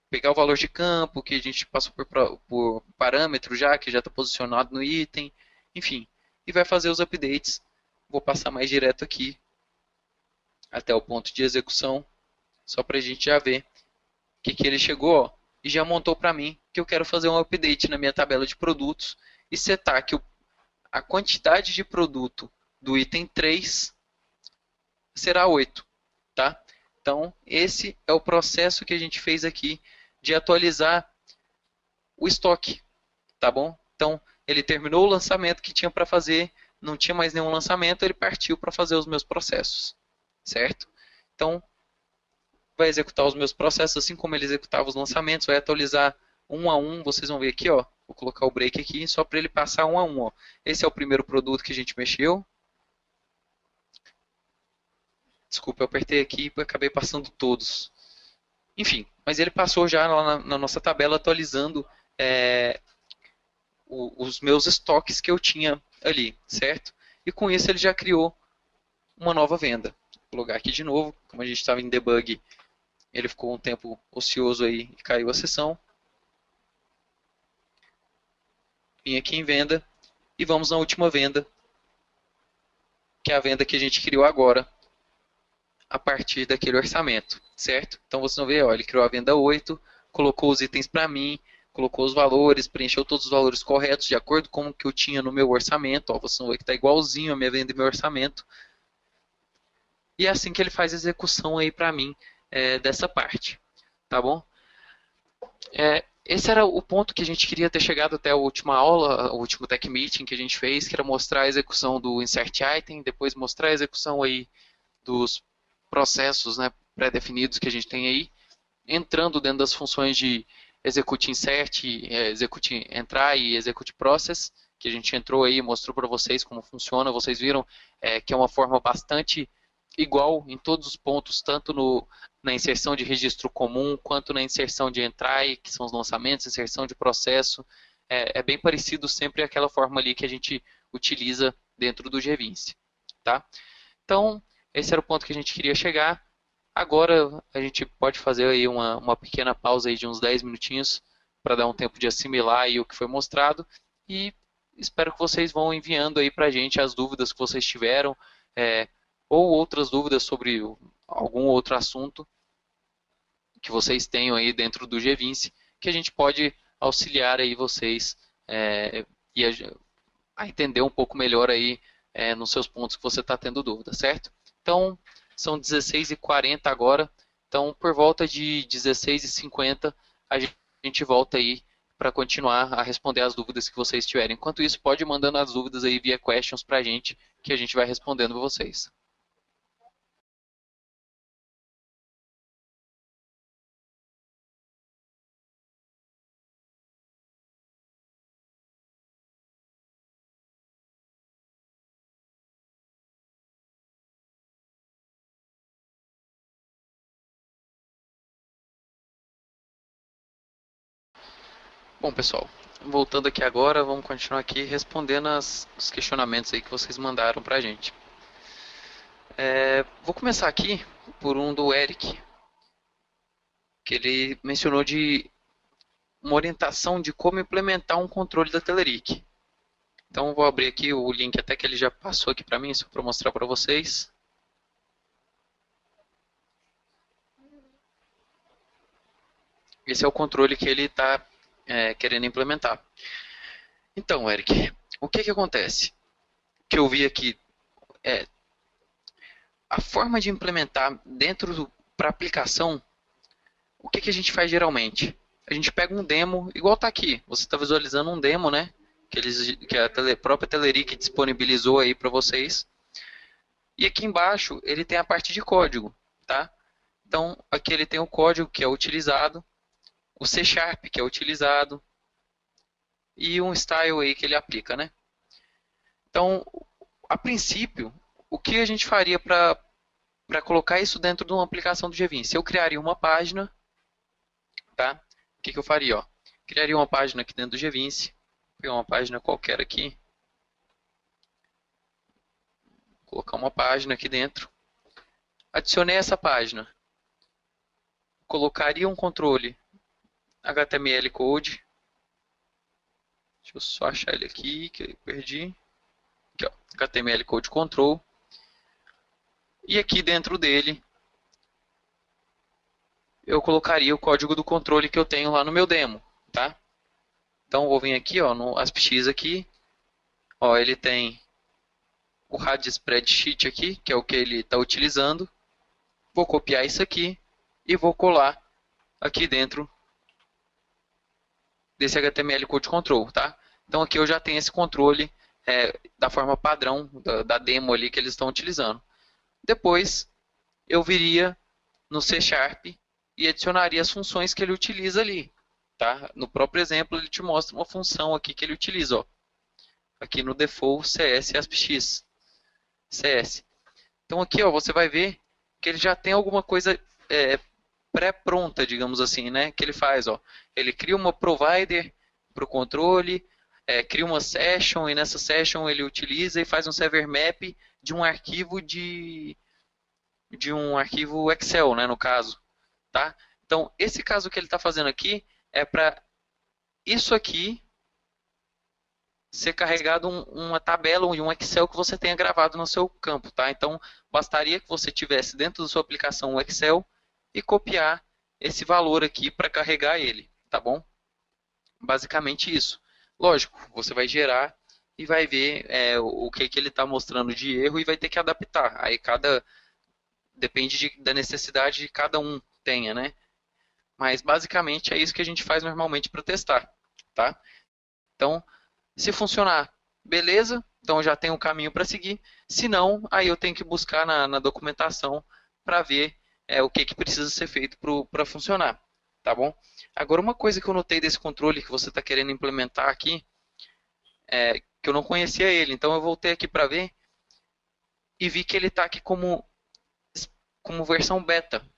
pegar o valor de campo, que a gente passou por parâmetro já, que já está posicionado no item, enfim. E vai fazer os updates. Vou passar mais direto aqui até o ponto de execução, só para a gente já ver que ele chegou ó, e já montou para mim que eu quero fazer um update na minha tabela de produtos e setar que a quantidade de produto do item 3 será 8, tá? Então, esse é o processo que a gente fez aqui de atualizar o estoque, tá bom? Então, ele terminou o lançamento que tinha para fazer, não tinha mais nenhum lançamento, ele partiu para fazer os meus processos, certo? Então, vai executar os meus processos assim como ele executava os lançamentos, vai atualizar um a um, vocês vão ver aqui, ó, vou colocar o break aqui só para ele passar um a um, ó. Esse é o primeiro produto que a gente mexeu. Desculpa, eu apertei aqui e acabei passando todos. Enfim, mas ele passou já lá na nossa tabela atualizando os meus estoques que eu tinha ali, certo? E com isso ele já criou uma nova venda. Vou logar aqui de novo, como a gente estava em debug, ele ficou um tempo ocioso aí e caiu a sessão. Vim aqui em venda e vamos na última venda, que é a venda que a gente criou agora, a partir daquele orçamento, certo? Então vocês vão ver, ó, ele criou a venda 8, colocou os itens para mim, colocou os valores, preencheu todos os valores corretos de acordo com o que eu tinha no meu orçamento. Ó, vocês vão ver que está igualzinho a minha venda e meu orçamento. E é assim que ele faz a execução aí para mim dessa parte, tá bom? Esse era o ponto que a gente queria ter chegado até a última aula, o último Tech Meeting que a gente fez, que era mostrar a execução do Insert Item, depois mostrar a execução aí dos processos, né, pré-definidos que a gente tem aí, entrando dentro das funções de Execute Insert, Execute Entrar e Execute Process, que a gente entrou aí e mostrou para vocês como funciona. Vocês viram que é uma forma bastante igual em todos os pontos, tanto na inserção de registro comum, quanto na inserção de entry, que são os lançamentos, inserção de processo. É bem parecido sempre aquela forma ali que a gente utiliza dentro do GVince. Tá? Então, esse era o ponto que a gente queria chegar. Agora a gente pode fazer aí uma pequena pausa aí de uns 10 minutinhos para dar um tempo de assimilar aí o que foi mostrado e espero que vocês vão enviando aí para a gente as dúvidas que vocês tiveram ou outras dúvidas sobre algum outro assunto que vocês tenham aí dentro do GVince que a gente pode auxiliar aí vocês e a entender um pouco melhor aí nos seus pontos que você está tendo dúvida, certo? Então, são 16h40 agora, então por volta de 16h50 a gente volta aí para continuar a responder as dúvidas que vocês tiverem. Enquanto isso, pode ir mandando as dúvidas aí via questions para a gente, que a gente vai respondendo para vocês. Bom, pessoal, voltando aqui agora, vamos continuar aqui respondendo os questionamentos aí que vocês mandaram para a gente. Vou começar aqui por um do Eric, que ele mencionou de uma orientação de como implementar um controle da Telerik. Então vou abrir aqui o link até que ele já passou aqui para mim, só para mostrar para vocês. Esse é o controle que ele está querendo implementar. Então, Eric, o que acontece? Que eu vi aqui a forma de implementar dentro para aplicação, o que a gente faz geralmente? A gente pega um demo, igual está aqui. Você está visualizando um demo, né? Que a própria Telerik disponibilizou aí para vocês. E aqui embaixo ele tem a parte de código, tá? Então aqui ele tem o código que é utilizado, o C Sharp que é utilizado e um style aí que ele aplica, né? Então, a princípio, o que a gente faria para para colocar isso dentro de uma aplicação do GVince. Eu criaria uma página, tá? O que eu faria? Ó? Criaria uma página aqui dentro do GVince, vou pegar uma página qualquer aqui, colocar uma página aqui dentro, adicionei essa página, colocaria um controle HTML Code, deixa eu só achar ele aqui, que eu perdi, aqui, ó, HTML Code Control, e aqui dentro dele eu colocaria o código do controle que eu tenho lá no meu demo, tá? Então vou vir aqui, ó, no AspX aqui, ó, ele tem o RAD Spreadsheet aqui, que é o que ele está utilizando. Vou copiar isso aqui e vou colar aqui dentro desse HTML Code Control, tá? Então aqui eu já tenho esse controle da forma padrão da demo ali que eles estão utilizando. Depois eu viria no C Sharp e adicionaria as funções que ele utiliza ali, tá? No próprio exemplo ele te mostra uma função aqui que ele utiliza, ó. Aqui no default CS AspX. CS. Então aqui, ó, você vai ver que ele já tem alguma coisa pré-pronta, digamos assim, né? Que ele faz, ó. Ele cria uma provider para o controle, cria uma session e nessa session ele utiliza e faz um server map de um arquivo de um arquivo Excel, né? No caso, tá? Então esse caso que ele está fazendo aqui é para isso aqui ser carregado uma tabela e um Excel que você tenha gravado no seu campo, tá? Então, bastaria que você tivesse dentro da sua aplicação um Excel e copiar esse valor aqui para carregar ele, tá bom? Basicamente isso. Lógico, você vai gerar e vai ver o que ele está mostrando de erro e vai ter que adaptar. Aí depende da necessidade de cada um tenha, né? Mas basicamente é isso que a gente faz normalmente para testar, tá? Então, se funcionar, beleza, então eu já tenho um caminho para seguir. Se não, aí eu tenho que buscar na documentação para ver o que precisa ser feito para funcionar, tá bom? Agora, uma coisa que eu notei desse controle que você está querendo implementar aqui, que eu não conhecia ele, então eu voltei aqui para ver e vi que ele está aqui como versão beta,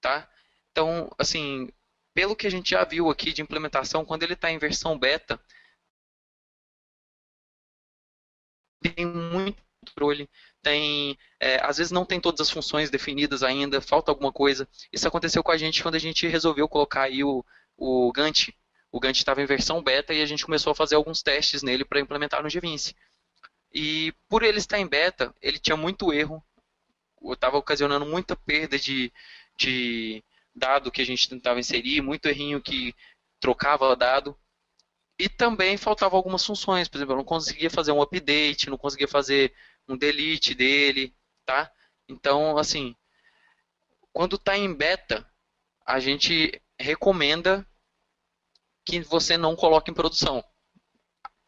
tá? Então, assim, pelo que a gente já viu aqui de implementação, quando ele está em versão beta, tem muito controle, às vezes não tem todas as funções definidas ainda, falta alguma coisa. Isso aconteceu com a gente quando a gente resolveu colocar aí o Gantt. O Gantt estava em versão beta e a gente começou a fazer alguns testes nele para implementar no GVince. E por ele estar em beta, ele tinha muito erro, estava ocasionando muita perda de dado que a gente tentava inserir, muito errinho que trocava dado. E também faltavam algumas funções, por exemplo, eu não conseguia fazer um update, não conseguia fazer um delete dele, tá? Então, assim, quando está em beta, a gente recomenda que você não coloque em produção.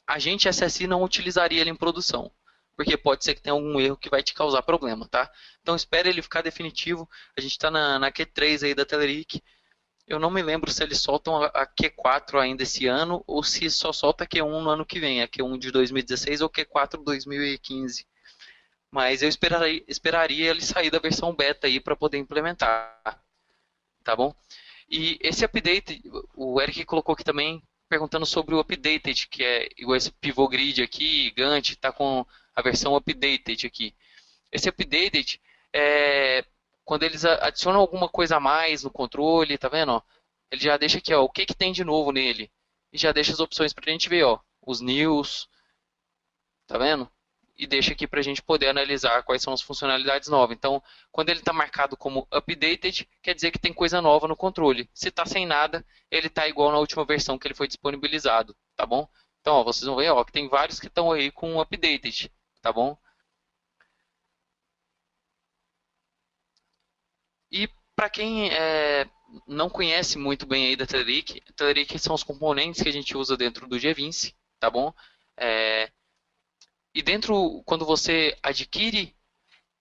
A gente, SSI, não utilizaria ele em produção, porque pode ser que tenha algum erro que vai te causar problema, tá? Então, espere ele ficar definitivo. A gente está na Q3 aí da Telerik. Eu não me lembro se eles soltam a Q4 ainda esse ano ou se só solta a Q1 no ano que vem, a Q1 de 2016 ou Q4 2015. Mas eu esperaria ele sair da versão beta aí para poder implementar, tá bom? E esse update, o Eric colocou aqui também perguntando sobre o updated, que é igual esse pivot grid aqui, Gantt, está com a versão updated aqui. Esse updated é quando eles adicionam alguma coisa a mais no controle, tá vendo? Ó? Ele já deixa aqui, ó, o que tem de novo nele. E já deixa as opções para a gente ver, ó, os news, tá vendo? E deixa aqui para a gente poder analisar quais são as funcionalidades novas. Então, quando ele está marcado como updated, quer dizer que tem coisa nova no controle. Se está sem nada, ele está igual na última versão que ele foi disponibilizado, tá bom? Então, ó, vocês vão ver ó, que tem vários que estão aí com updated, tá bom? E para quem não conhece muito bem aí da Telerik, a Telerik são os componentes que a gente usa dentro do GVince, tá bom? E dentro, quando você adquire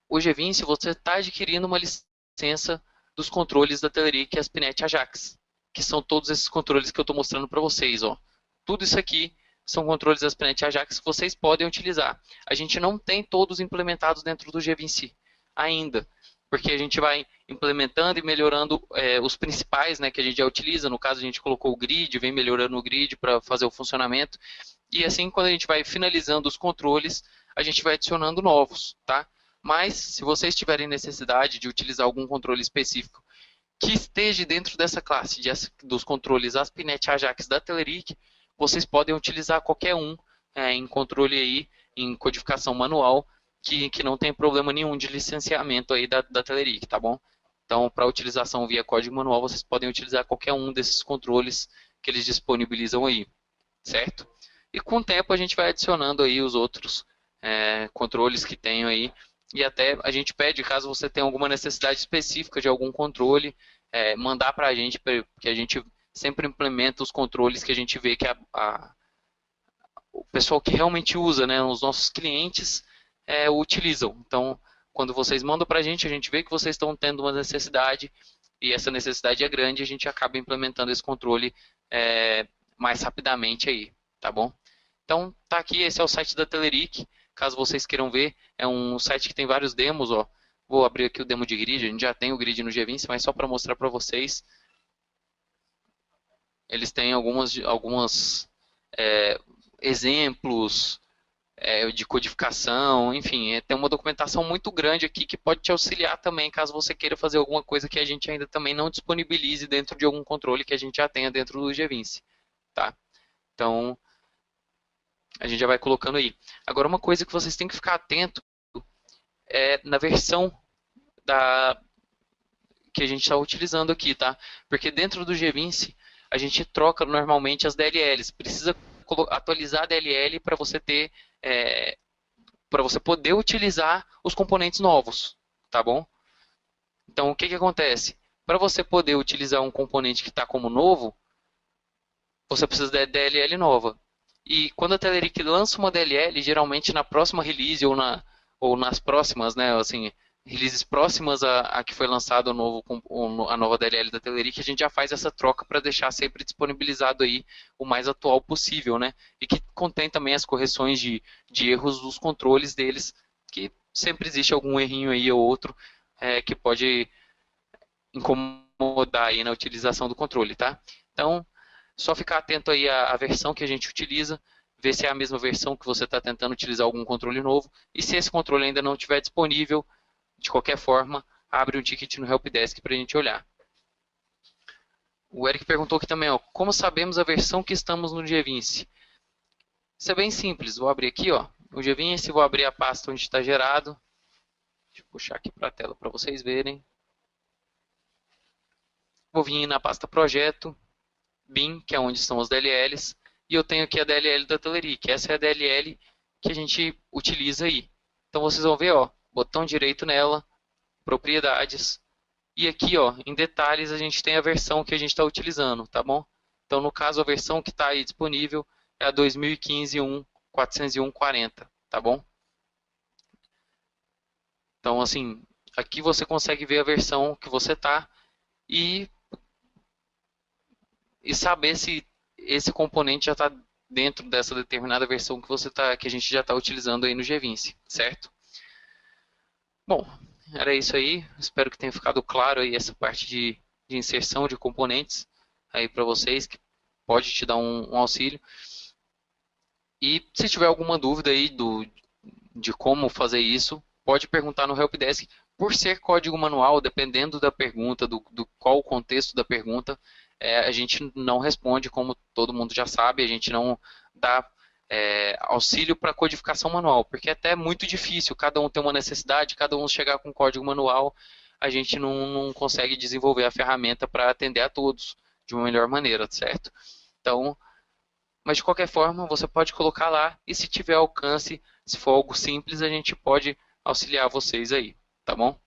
o GVince, você está adquirindo uma licença dos controles da Telerik ASP.NET Ajax, que são todos esses controles que eu estou mostrando para vocês, ó. Tudo isso aqui são controles ASP.NET Ajax que vocês podem utilizar. A gente não tem todos implementados dentro do GVince. ainda, porque a gente vai implementando e melhorando os principais, né, que a gente já utiliza. No caso, a gente colocou o grid, vem melhorando o grid para fazer o funcionamento. E assim, quando a gente vai finalizando os controles, a gente vai adicionando novos, tá? Mas, se vocês tiverem necessidade de utilizar algum controle específico que esteja dentro dessa classe dos controles ASP.NET Ajax da Telerik, vocês podem utilizar qualquer um em controle aí, em codificação manual, que não tem problema nenhum de licenciamento aí da Telerik, tá bom? Então, para utilização via código manual, vocês podem utilizar qualquer um desses controles que eles disponibilizam aí, certo? E com o tempo a gente vai adicionando aí os outros controles que tem aí. E até a gente pede, caso você tenha alguma necessidade específica de algum controle, mandar para a gente, porque a gente sempre implementa os controles que a gente vê que o pessoal que realmente usa, né, os nossos clientes utilizam. Então, quando vocês mandam para a gente vê que vocês estão tendo uma necessidade e essa necessidade é grande, a gente acaba implementando esse controle mais rapidamente aí, tá bom? Então, tá aqui, esse é o site da Telerik, caso vocês queiram ver, é um site que tem vários demos, ó. Vou abrir aqui o demo de grid, a gente já tem o grid no G20, mas só para mostrar para vocês. Eles têm algumas exemplos de codificação, enfim, tem uma documentação muito grande aqui que pode te auxiliar também, caso você queira fazer alguma coisa que a gente ainda também não disponibilize dentro de algum controle que a gente já tenha dentro do G20, tá? Então, a gente já vai colocando aí. Agora, uma coisa que vocês têm que ficar atento é na versão que a gente está utilizando aqui, tá? Porque dentro do G20 a gente troca normalmente as DLLs. Precisa atualizar a DLL para você ter, para você poder utilizar os componentes novos, tá bom? Então o que que acontece? Para você poder utilizar um componente que está como novo, você precisa da DLL nova. E quando a Telerik lança uma DLL, geralmente na próxima release ou nas próximas, né, assim, releases próximas a que foi lançado a nova DLL da Telerik, a gente já faz essa troca para deixar sempre disponibilizado aí o mais atual possível, né? E que contém também as correções de erros dos controles deles, que sempre existe algum errinho aí ou outro que pode incomodar aí na utilização do controle, tá? Então, só ficar atento aí à versão que a gente utiliza, ver se é a mesma versão que você está tentando utilizar algum controle novo, e se esse controle ainda não estiver disponível, de qualquer forma, abre um ticket no Helpdesk para a gente olhar. O Eric perguntou aqui também, ó, como sabemos a versão que estamos no G20? Isso é bem simples, vou abrir aqui, ó, o G20, vou abrir a pasta onde está gerado. Deixa eu puxar aqui para a tela para vocês verem. Vou vir na pasta projeto, bin, que é onde estão os DLLs, e eu tenho aqui a DLL da Telerik. Essa é a DLL que a gente utiliza aí. Então vocês vão ver, ó, botão direito nela, propriedades, e aqui, ó, em detalhes a gente tem a versão que a gente está utilizando, tá bom? Então no caso a versão que está aí disponível é a 2015.1.401.40, tá bom? Então assim, aqui você consegue ver a versão que você está e saber se esse componente já está dentro dessa determinada versão que a gente já está utilizando aí no G20, certo? Bom, era isso aí. Espero que tenha ficado claro aí essa parte de inserção de componentes aí para vocês, que pode te dar um auxílio. E se tiver alguma dúvida aí de como fazer isso, pode perguntar no Helpdesk. Por ser código manual, dependendo da pergunta, do qual o contexto da pergunta, a gente não responde, como todo mundo já sabe, a gente não dá auxílio para codificação manual, porque é até muito difícil, cada um tem uma necessidade, cada um chegar com código manual, a gente não consegue desenvolver a ferramenta para atender a todos de uma melhor maneira, certo? Então, mas de qualquer forma, você pode colocar lá e se tiver alcance, se for algo simples, a gente pode auxiliar vocês aí, tá bom?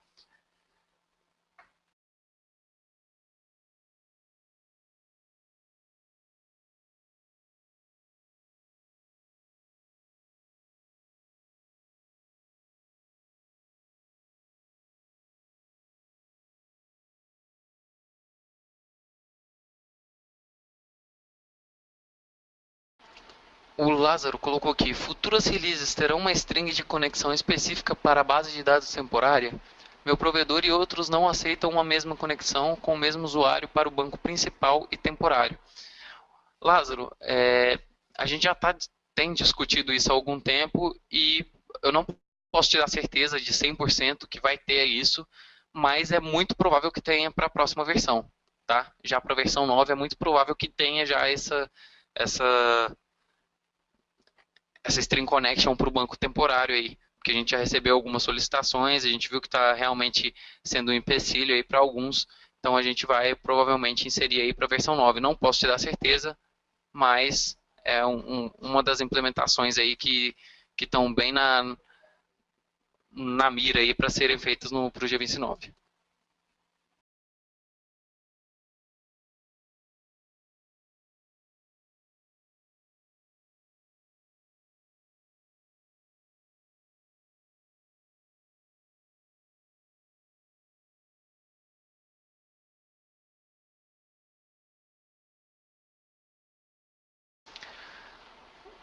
O Lázaro colocou aqui, futuras releases terão uma string de conexão específica para a base de dados temporária? Meu provedor e outros não aceitam uma mesma conexão com o mesmo usuário para o banco principal e temporário. Lázaro, a gente já tem discutido isso há algum tempo e eu não posso te dar certeza de 100% que vai ter isso, mas é muito provável que tenha para a próxima versão, tá? Já para a versão 9 é muito provável que tenha já essa, essa string connection para o banco temporário aí, porque a gente já recebeu algumas solicitações, a gente viu que está realmente sendo um empecilho aí para alguns, então a gente vai provavelmente inserir aí para a versão 9. Não posso te dar certeza, mas é uma das implementações aí que estão bem na mira aí para serem feitas para o G29.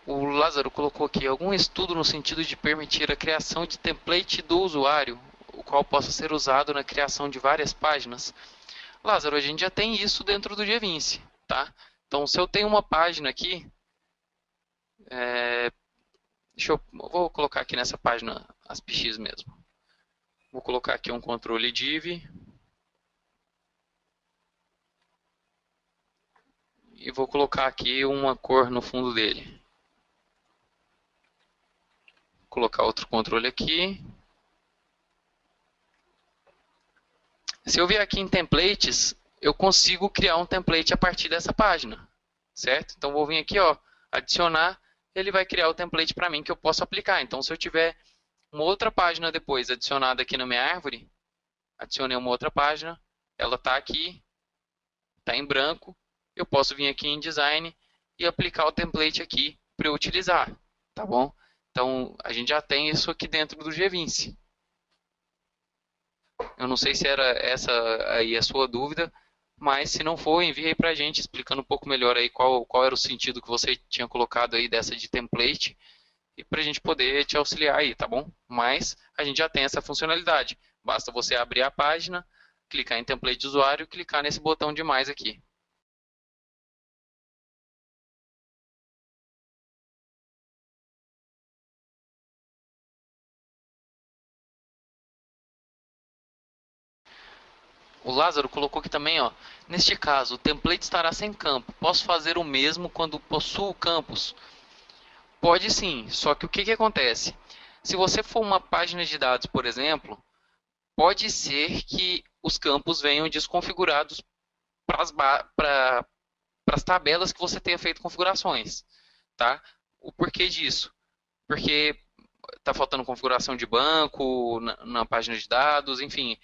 O Lázaro colocou aqui algum estudo no sentido de permitir a criação de template do usuário, o qual possa ser usado na criação de várias páginas. Lázaro, a gente já tem isso dentro do G20, tá? Então, se eu tenho uma página aqui, vou colocar aqui nessa página as PX mesmo. Vou colocar aqui um controle div e vou colocar aqui uma cor no fundo dele. Vou colocar outro controle aqui. Se eu vier aqui em templates, eu consigo criar um template a partir dessa página, certo? Então vou vir aqui, ó, adicionar, ele vai criar o template para mim que eu posso aplicar. Então se eu tiver uma outra página depois adicionada aqui na minha árvore, adicionei uma outra página, ela está aqui, está em branco, eu posso vir aqui em design e aplicar o template aqui para eu utilizar, tá bom? Então a gente já tem isso aqui dentro do G20. Eu não sei se era essa aí a sua dúvida, mas se não for, envie aí para a gente explicando um pouco melhor aí qual era o sentido que você tinha colocado aí dessa de template e para a gente poder te auxiliar aí, tá bom? Mas a gente já tem essa funcionalidade. Basta você abrir a página, clicar em template de usuário e clicar nesse botão de mais aqui. O Lázaro colocou aqui também, ó. Neste caso, o template estará sem campo. Posso fazer o mesmo quando possuo campos? Pode sim, só que o que acontece? Se você for uma página de dados, por exemplo, pode ser que os campos venham desconfigurados para as tabelas que você tenha feito configurações, tá? O porquê disso? Porque está faltando configuração de banco na página de dados, enfim,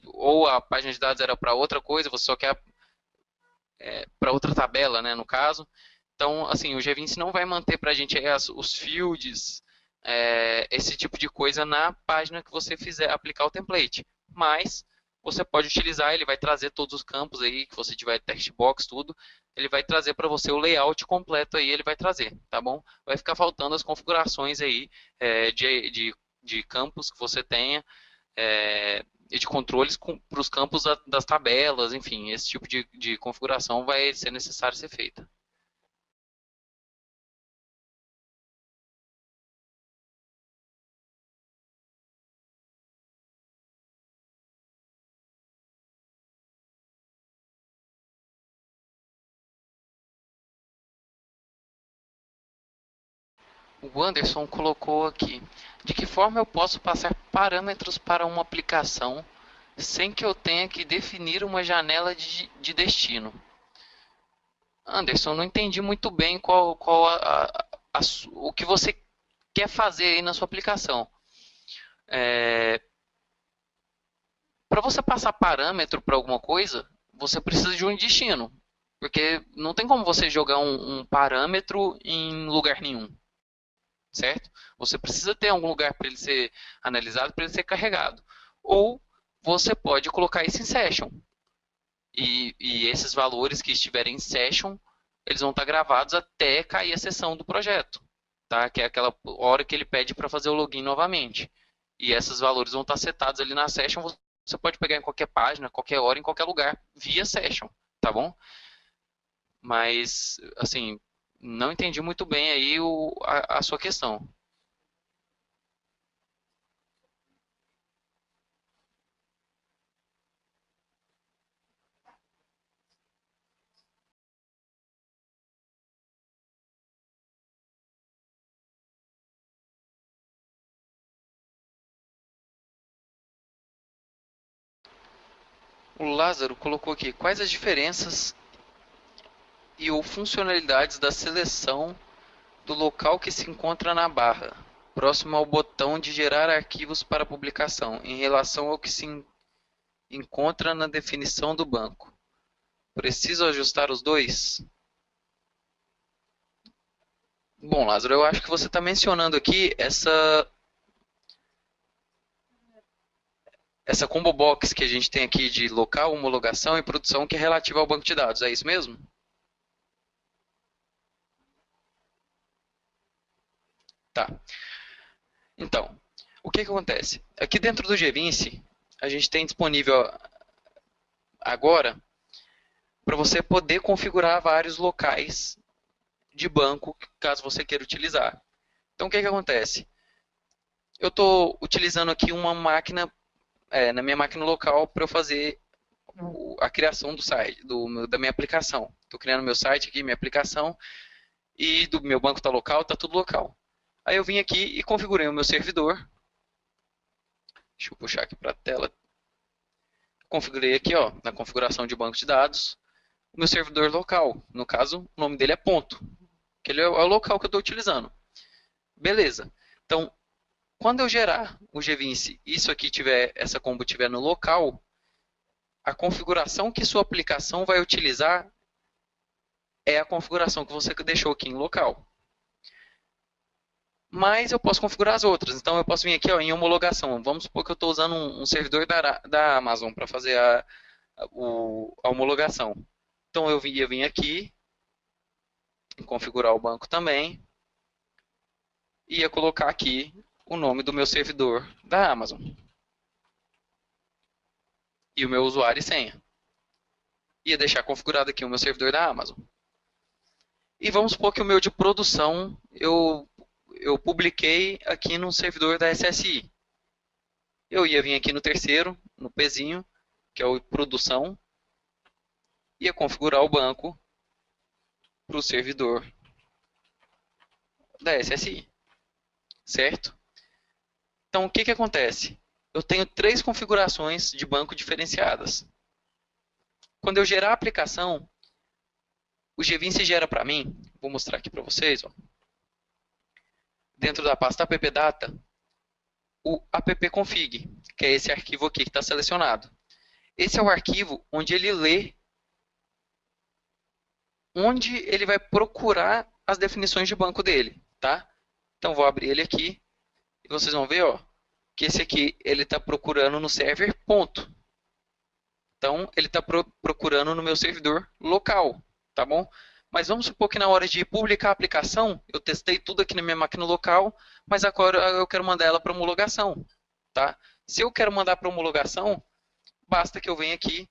ou a página de dados era para outra coisa, você só quer para outra tabela, né, no caso. Então, assim, o G20 não vai manter para a gente os fields, esse tipo de coisa na página que você fizer aplicar o template. Mas você pode utilizar, ele vai trazer todos os campos aí, que você tiver text box, tudo, ele vai trazer para você o layout completo aí, ele vai trazer, tá bom? Vai ficar faltando as configurações aí de campos que você tenha, e de controles para os campos das tabelas, enfim, esse tipo de configuração vai ser necessário ser feita. O Anderson colocou aqui: de que forma eu posso passar parâmetros para uma aplicação sem que eu tenha que definir uma janela de destino? Anderson, não entendi muito bem qual o que você quer fazer aí na sua aplicação. Para você passar parâmetro para alguma coisa, você precisa de um destino. Porque não tem como você jogar um parâmetro em lugar nenhum, certo? Você precisa ter algum lugar para ele ser analisado, para ele ser carregado. Ou você pode colocar isso em session. E esses valores que estiverem em session, eles vão estar gravados até cair a sessão do projeto, tá? Que é aquela hora que ele pede para fazer o login novamente. E esses valores vão estar setados ali na session. Você pode pegar em qualquer página, qualquer hora, em qualquer lugar, via session, tá bom? Mas, assim, não entendi muito bem aí a sua questão. O Lázaro colocou aqui, quais as diferenças e ou funcionalidades da seleção do local que se encontra na barra, próximo ao botão de gerar arquivos para publicação, em relação ao que se encontra na definição do banco. Preciso ajustar os dois? Bom, Lázaro, eu acho que você está mencionando aqui essa combo box que a gente tem aqui de local, homologação e produção que é relativa ao banco de dados. É isso mesmo? Tá. Então, o que acontece? Aqui dentro do G20, a gente tem disponível agora para você poder configurar vários locais de banco, caso você queira utilizar. Então, o que acontece? Eu estou utilizando aqui uma máquina, na minha máquina local, para eu fazer a criação do site, da minha aplicação. Estou criando meu site aqui, minha aplicação, e do meu banco está local, está tudo local. Aí eu vim aqui e configurei o meu servidor. Deixa eu puxar aqui para a tela. Configurei aqui, ó, na configuração de banco de dados, o meu servidor local. No caso, o nome dele é ponto, que ele é o local que eu estou utilizando. Beleza. Então, quando eu gerar o G20 e isso aqui tiver, essa combo tiver no local, a configuração que sua aplicação vai utilizar é a configuração que você deixou aqui em local. Mas eu posso configurar as outras. Então eu posso vir aqui ó, em homologação. Vamos supor que eu estou usando um servidor da Amazon para fazer a homologação. Então eu ia vir aqui, configurar o banco também, e ia colocar aqui o nome do meu servidor da Amazon. E o meu usuário e senha. Ia deixar configurado aqui o meu servidor da Amazon. E vamos supor que o meu de produção eu publiquei aqui no servidor da SSI. Eu ia vir aqui no terceiro, no Pzinho, que é o produção, ia configurar o banco para o servidor da SSI, certo? Então, o que acontece? Eu tenho três configurações de banco diferenciadas. Quando eu gerar a aplicação, o G20 gera para mim, vou mostrar aqui para vocês, ó, dentro da pasta appdata, o appconfig, que é esse arquivo aqui que está selecionado. Esse é o arquivo onde ele lê, onde ele vai procurar as definições de banco dele, tá? Então vou abrir ele aqui e vocês vão ver, ó, que esse aqui ele está procurando no server ponto. Então ele está procurando no meu servidor local, tá bom? Mas vamos supor que na hora de publicar a aplicação, eu testei tudo aqui na minha máquina local, mas agora eu quero mandar ela para homologação, tá? Se eu quero mandar para homologação, basta que eu venha aqui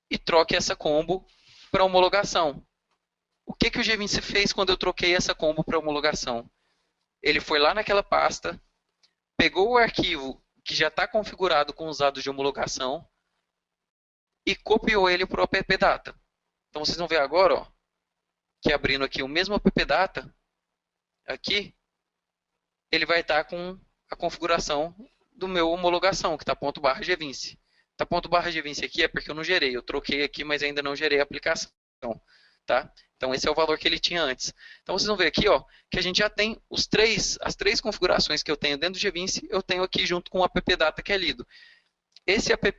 e troque essa combo para homologação. O que o G20 fez quando eu troquei essa combo para homologação? Ele foi lá naquela pasta, pegou o arquivo que já está configurado com os dados de homologação e copiou ele para o appdata. Então vocês vão ver agora, ó, que abrindo aqui o mesmo appdata, aqui, ele vai estar com a configuração do meu homologação, que está ./G20. Tá ./G20 aqui é porque eu não gerei, eu troquei aqui, mas ainda não gerei a aplicação, tá? Então esse é o valor que ele tinha antes. Então vocês vão ver aqui, ó, que a gente já tem as três configurações que eu tenho dentro do G20, eu tenho aqui junto com o appdata que é lido. Esse app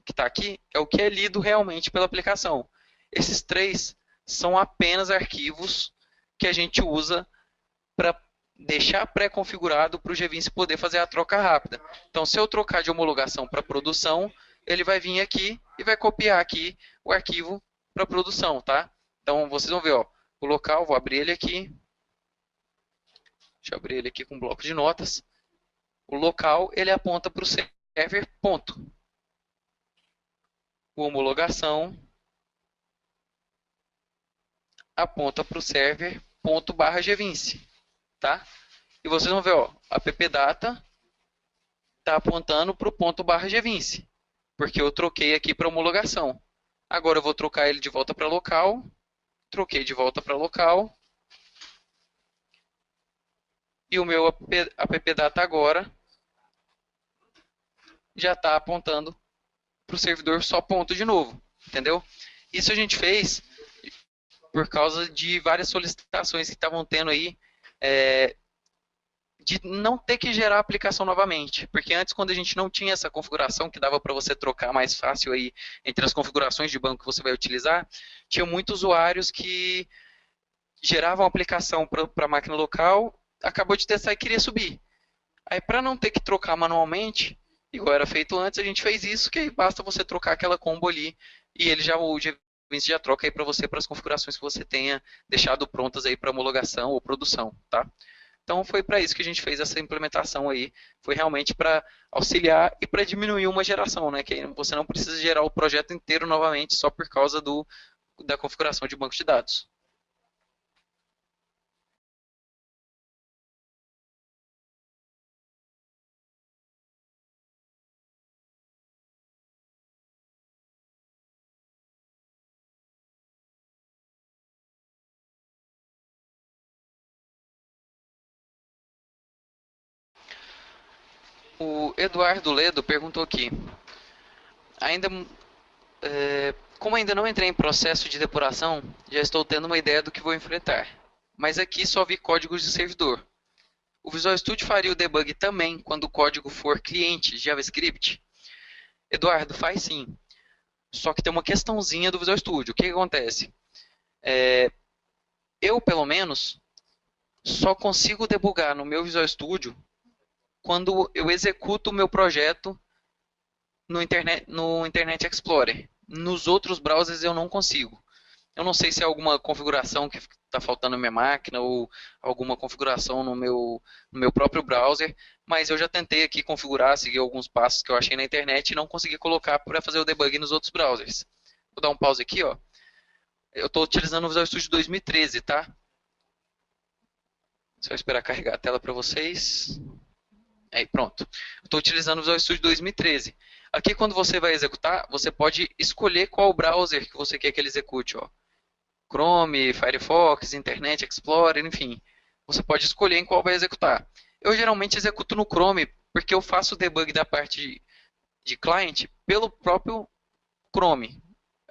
que está aqui é o que é lido realmente pela aplicação. Esses três são apenas arquivos que a gente usa para deixar pré-configurado para o G20 poder fazer a troca rápida. Então, se eu trocar de homologação para produção, ele vai vir aqui e vai copiar aqui o arquivo para produção, tá? Então, vocês vão ver, ó, o local, vou abrir ele aqui. Deixa eu abrir ele aqui com um bloco de notas. O local, ele aponta para o server, ponto. O homologação aponta para o server, ponto barra gvince, tá? E vocês vão ver, ó, a ppdata está apontando para o ponto barra gvince, porque eu troquei aqui para homologação. Agora eu vou trocar ele de volta para local, troquei de volta para local, e o meu appdata agora já está apontando para o servidor só ponto de novo, entendeu? Isso a gente fez por causa de várias solicitações que estavam tendo aí, de não ter que gerar a aplicação novamente, porque antes, quando a gente não tinha essa configuração que dava para você trocar mais fácil aí entre as configurações de banco que você vai utilizar, tinha muitos usuários que geravam a aplicação para a máquina local, acabou de testar e queria subir. Aí, para não ter que trocar manualmente, igual era feito antes, a gente fez isso, que aí basta você trocar aquela combo ali e ele já, o gvince já troca aí para você para as configurações que você tenha deixado prontas aí para homologação ou produção, tá? Então foi para isso que a gente fez essa implementação aí, foi realmente para auxiliar e para diminuir uma geração, né? Que você não precisa gerar o projeto inteiro novamente só por causa da configuração de banco de dados. O Eduardo Ledo perguntou aqui, ainda como ainda não entrei em processo de depuração, já estou tendo uma ideia do que vou enfrentar. Mas aqui só vi códigos de servidor. O Visual Studio faria o debug também quando o código for cliente JavaScript? Eduardo, faz sim. Só que tem uma questãozinha do Visual Studio. O que acontece? Eu, pelo menos, só consigo debugar no meu Visual Studio quando eu executo o meu projeto no Internet Explorer. Nos outros browsers eu não consigo. Eu não sei se é alguma configuração que está faltando na minha máquina ou alguma configuração no meu próprio browser, mas eu já tentei aqui configurar, seguir alguns passos que eu achei na internet e não consegui colocar para fazer o debug nos outros browsers. Vou dar um pause aqui, ó. Eu estou utilizando o Visual Studio 2013, tá? Só esperar carregar a tela para vocês. Aí, pronto. Estou utilizando o Visual Studio 2013. Aqui, quando você vai executar, você pode escolher qual browser que você quer que ele execute, ó. Chrome, Firefox, Internet Explorer, enfim. Você pode escolher em qual vai executar. Eu geralmente executo no Chrome, porque eu faço o debug da parte de client pelo próprio Chrome.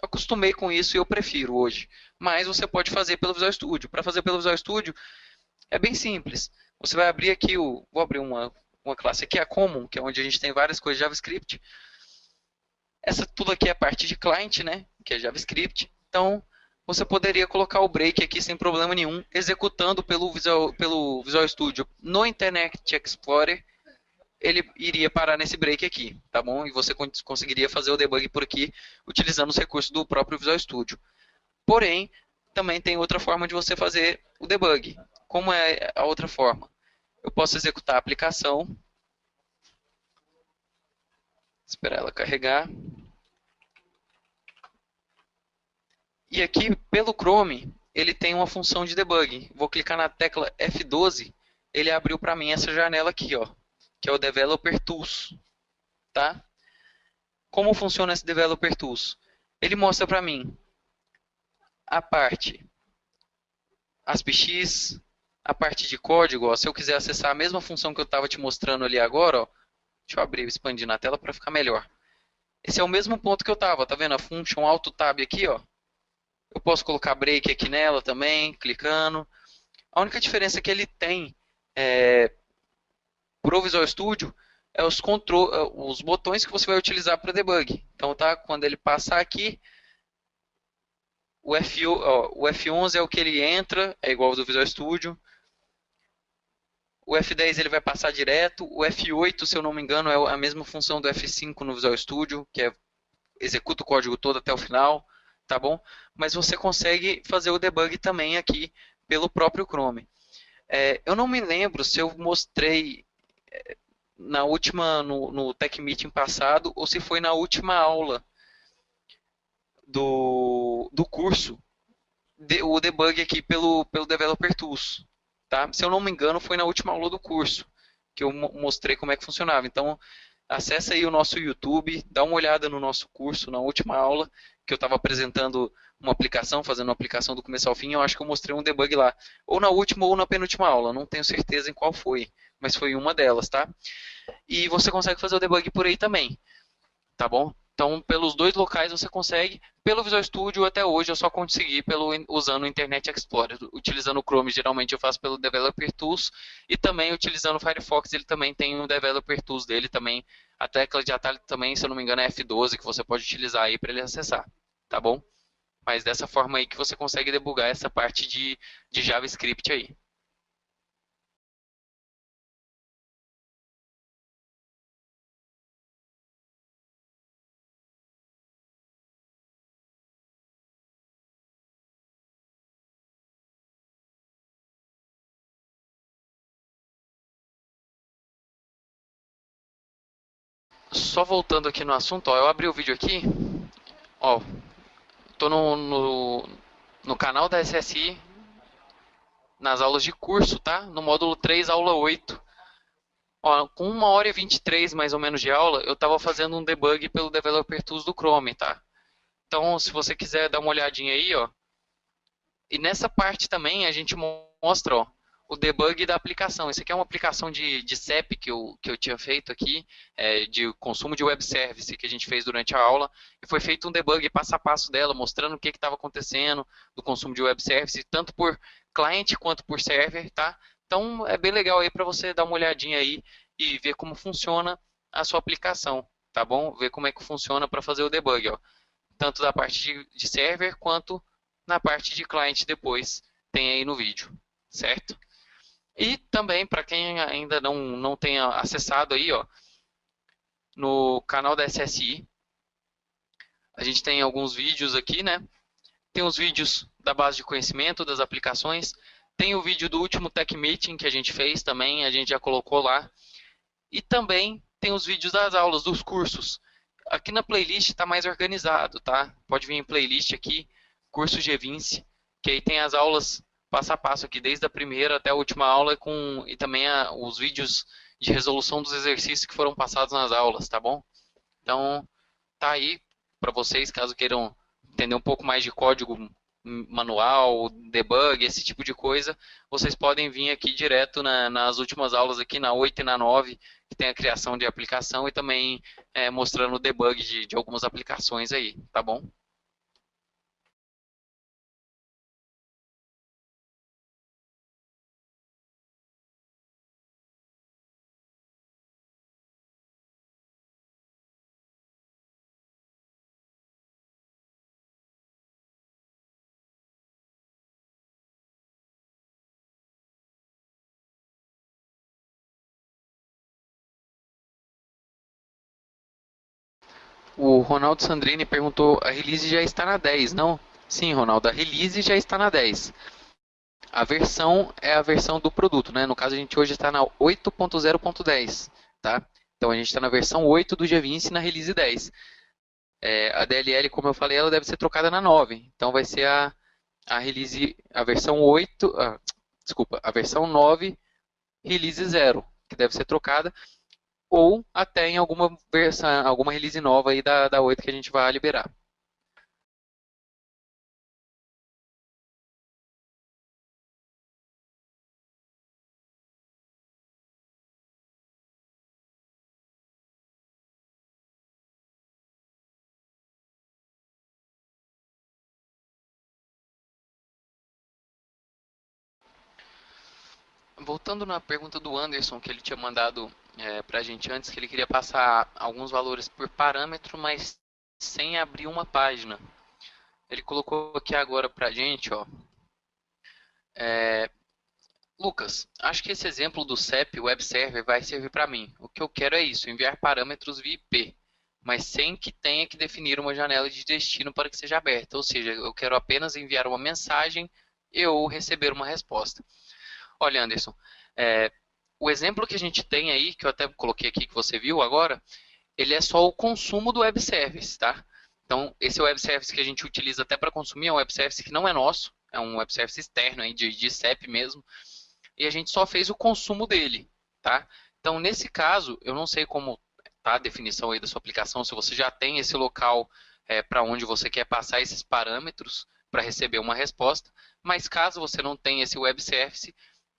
Eu acostumei com isso e eu prefiro hoje. Mas você pode fazer pelo Visual Studio. Para fazer pelo Visual Studio é bem simples. Você vai abrir aqui vou abrir uma classe aqui, a Common, que é onde a gente tem várias coisas de JavaScript. Essa tudo aqui é a parte de client, né? Que é JavaScript. Então, você poderia colocar o break aqui sem problema nenhum, executando pelo Visual Studio no Internet Explorer, ele iria parar nesse break aqui, tá bom? E você conseguiria fazer o debug por aqui, utilizando os recursos do próprio Visual Studio. Porém, também tem outra forma de você fazer o debug. Como é a outra forma? Eu posso executar a aplicação, esperar ela carregar. E aqui, pelo Chrome, ele tem uma função de debug. Vou clicar na tecla F12, ele abriu para mim essa janela aqui, ó, que é o Developer Tools. Tá? Como funciona esse Developer Tools? Ele mostra para mim a parte ASPX, a parte de código. Ó, se eu quiser acessar a mesma função que eu estava te mostrando ali agora, ó, deixa eu abrir, expandir na tela para ficar melhor. Esse é o mesmo ponto que eu estava, tá vendo? A function Alt Tab aqui, ó. Eu posso colocar break aqui nela também, clicando. A única diferença que ele tem para o Visual Studio é os botões que você vai utilizar para debug. Então, tá? Quando ele passar aqui, o F11 é o que ele entra, é igual ao do Visual Studio. O F10 ele vai passar direto. O F8, se eu não me engano, é a mesma função do F5 no Visual Studio, que executa o código todo até o final. Tá bom? Mas você consegue fazer o debug também aqui pelo próprio Chrome. Eu não me lembro se eu mostrei no Tech Meeting passado ou se foi na última aula do curso, o debug aqui pelo Developer Tools. Tá? Se eu não me engano, foi na última aula do curso que eu mostrei como é que funcionava. Então, acessa aí o nosso YouTube, dá uma olhada no nosso curso, na última aula, que eu estava apresentando uma aplicação, fazendo uma aplicação do começo ao fim, eu acho que eu mostrei um debug lá. Ou na última ou na penúltima aula, não tenho certeza em qual foi, mas foi uma delas, tá? E você consegue fazer o debug por aí também, tá bom? Então, pelos dois locais você consegue. Pelo Visual Studio, até hoje, eu só consegui usando o Internet Explorer. Utilizando o Chrome, geralmente eu faço pelo Developer Tools. E também utilizando o Firefox, ele também tem um Developer Tools dele também. A tecla de atalho também, se eu não me engano, é F12, que você pode utilizar aí para ele acessar. Tá bom? Mas dessa forma aí que você consegue debugar essa parte de JavaScript aí. Só voltando aqui no assunto, ó, eu abri o vídeo aqui, ó, tô no canal da SSI, nas aulas de curso, tá? No módulo 3, aula 8. Ó, com 1 hora e 23 mais ou menos de aula, eu estava fazendo um debug pelo Developer Tools do Chrome, tá? Então, se você quiser dar uma olhadinha aí, ó. E nessa parte também a gente mostra, ó, o debug da aplicação. Isso aqui é uma aplicação de CEP que eu tinha feito aqui, de consumo de web service que a gente fez durante a aula. E foi feito um debug passo a passo dela, mostrando o que estava acontecendo do consumo de web service, tanto por cliente quanto por server, tá? Então é bem legal aí para você dar uma olhadinha aí e ver como funciona a sua aplicação, tá bom? Ver como é que funciona para fazer o debug, ó. Tanto da parte de server quanto na parte de cliente depois, tem aí no vídeo, certo? E também, para quem ainda não tenha acessado aí, ó, no canal da SSI, a gente tem alguns vídeos aqui, né? Tem os vídeos da base de conhecimento das aplicações, tem o vídeo do último Tech Meeting que a gente fez também, a gente já colocou lá. E também tem os vídeos das aulas, dos cursos. Aqui na playlist está mais organizado, tá? Pode vir em playlist aqui, curso G20, que aí tem as aulas passo a passo aqui, desde a primeira até a última aula, e também os vídeos de resolução dos exercícios que foram passados nas aulas, tá bom? Então, tá aí para vocês, caso queiram entender um pouco mais de código manual, debug, esse tipo de coisa, vocês podem vir aqui direto nas últimas aulas aqui, na 8 e na 9, que tem a criação de aplicação e também mostrando o debug de algumas aplicações aí, tá bom? O Ronaldo Sandrini perguntou, a release já está na 10, não? Sim, Ronaldo, a release já está na 10. A versão é a versão do produto, né? No caso, a gente hoje está na 8.0.10, tá? Então, a gente está na versão 8 do G20 na release 10. A DLL, como eu falei, ela deve ser trocada na 9. Então, vai ser a release, a versão 8, desculpa, a versão 9, release 0, que deve ser trocada, ou até em alguma versão, alguma release nova aí da 8 que a gente vai liberar. Voltando na pergunta do Anderson, que ele tinha mandado para a gente antes, que ele queria passar alguns valores por parâmetro, mas sem abrir uma página. Ele colocou aqui agora para a gente, ó. Lucas, acho que esse exemplo do CEP Web Server vai servir para mim. O que eu quero é isso, enviar parâmetros via IP, mas sem que tenha que definir uma janela de destino para que seja aberta. Ou seja, eu quero apenas enviar uma mensagem e ou receber uma resposta. Olha, Anderson, O exemplo que a gente tem aí, que eu até coloquei aqui que você viu agora, ele é só o consumo do web service, tá? Então, esse web service que a gente utiliza até para consumir é um web service que não é nosso, é um web service externo aí de CEP mesmo, e a gente só fez o consumo dele, tá? Então, nesse caso, eu não sei como tá a definição aí da sua aplicação, se você já tem esse local para onde você quer passar esses parâmetros para receber uma resposta, mas caso você não tenha esse web service,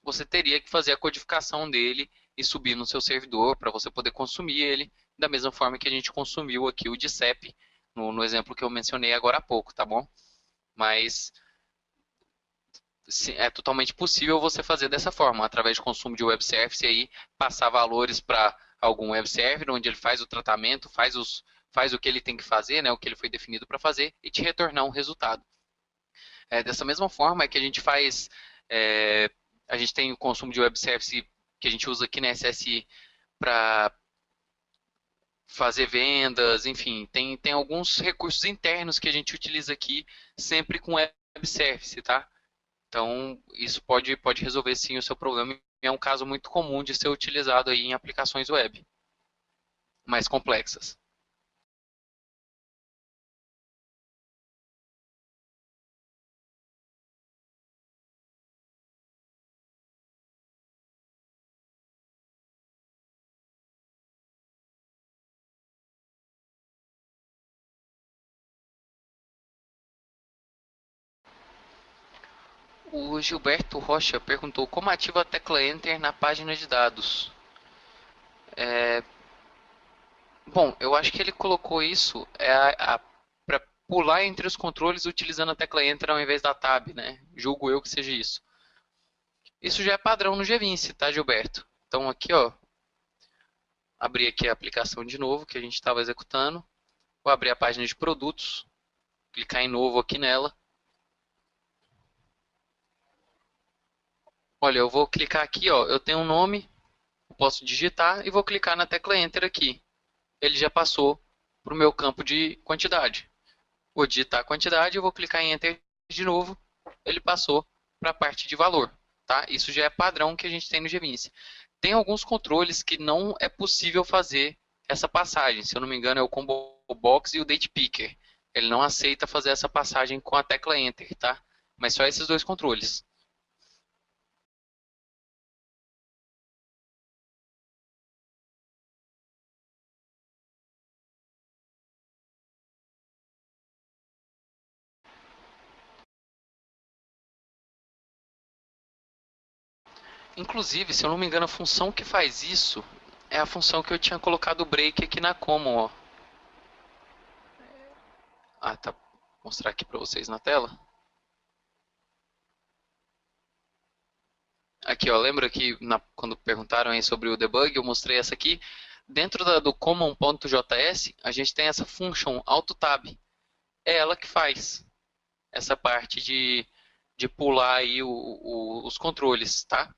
você teria que fazer a codificação dele e subir no seu servidor para você poder consumir ele da mesma forma que a gente consumiu aqui o de CEP no exemplo que eu mencionei agora há pouco, tá bom? Mas é totalmente possível você fazer dessa forma, através de consumo de web service aí, passar valores para algum web server, onde ele faz o tratamento, faz o que ele tem que fazer, né, o que ele foi definido para fazer, e te retornar um resultado. Dessa mesma forma é que a gente faz, é, a gente tem o consumo de web service que a gente usa aqui na SSI para fazer vendas, enfim, tem alguns recursos internos que a gente utiliza aqui, sempre com web service, tá? Então, isso pode resolver sim o seu problema e é um caso muito comum de ser utilizado aí em aplicações web mais complexas. O Gilberto Rocha perguntou como ativa a tecla Enter na página de dados. Bom, eu acho que ele colocou isso para pular entre os controles utilizando a tecla Enter ao invés da Tab, né? Julgo eu que seja isso. Isso já é padrão no GVince, tá, Gilberto? Então aqui, ó, abrir aqui a aplicação de novo que a gente estava executando. Vou abrir a página de produtos, clicar em novo aqui nela. Olha, eu vou clicar aqui, ó, eu tenho um nome, eu posso digitar e vou clicar na tecla Enter aqui. Ele já passou para o meu campo de quantidade. Vou digitar a quantidade, eu vou clicar em Enter de novo, ele passou para a parte de valor. Tá? Isso já é padrão que a gente tem no GVince. Tem alguns controles que não é possível fazer essa passagem. Se eu não me engano, é o Combo Box e o Date Picker. Ele não aceita fazer essa passagem com a tecla Enter, tá? Mas só esses dois controles. Inclusive, se eu não me engano, a função que faz isso é a função que eu tinha colocado o break aqui na common, ó. Ah, tá. Vou mostrar aqui para vocês na tela. Aqui, ó, lembra que quando perguntaram aí sobre o debug, eu mostrei essa aqui. Dentro do common.js, a gente tem essa function autotab. É ela que faz essa parte de pular aí os controles, tá?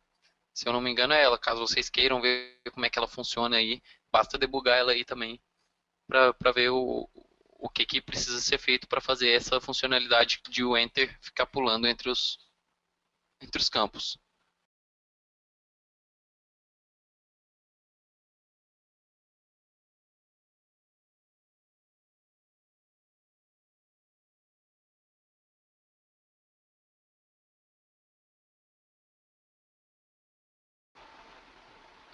Se eu não me engano é ela. Caso vocês queiram ver como é que ela funciona aí, basta debugar ela aí também para ver o que precisa ser feito para fazer essa funcionalidade de o enter ficar pulando entre os campos.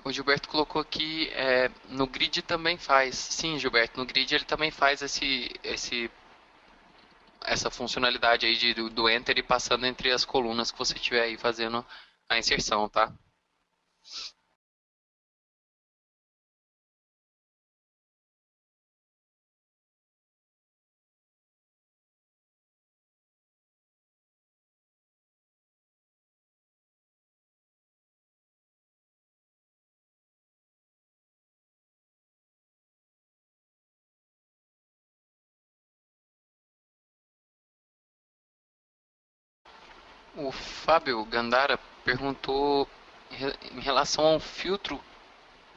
O Gilberto colocou aqui, no grid também faz. Sim, Gilberto, no grid ele também faz essa funcionalidade aí do enter e passando entre as colunas que você estiver aí fazendo a inserção, tá? O Fábio Gandara perguntou em relação a um filtro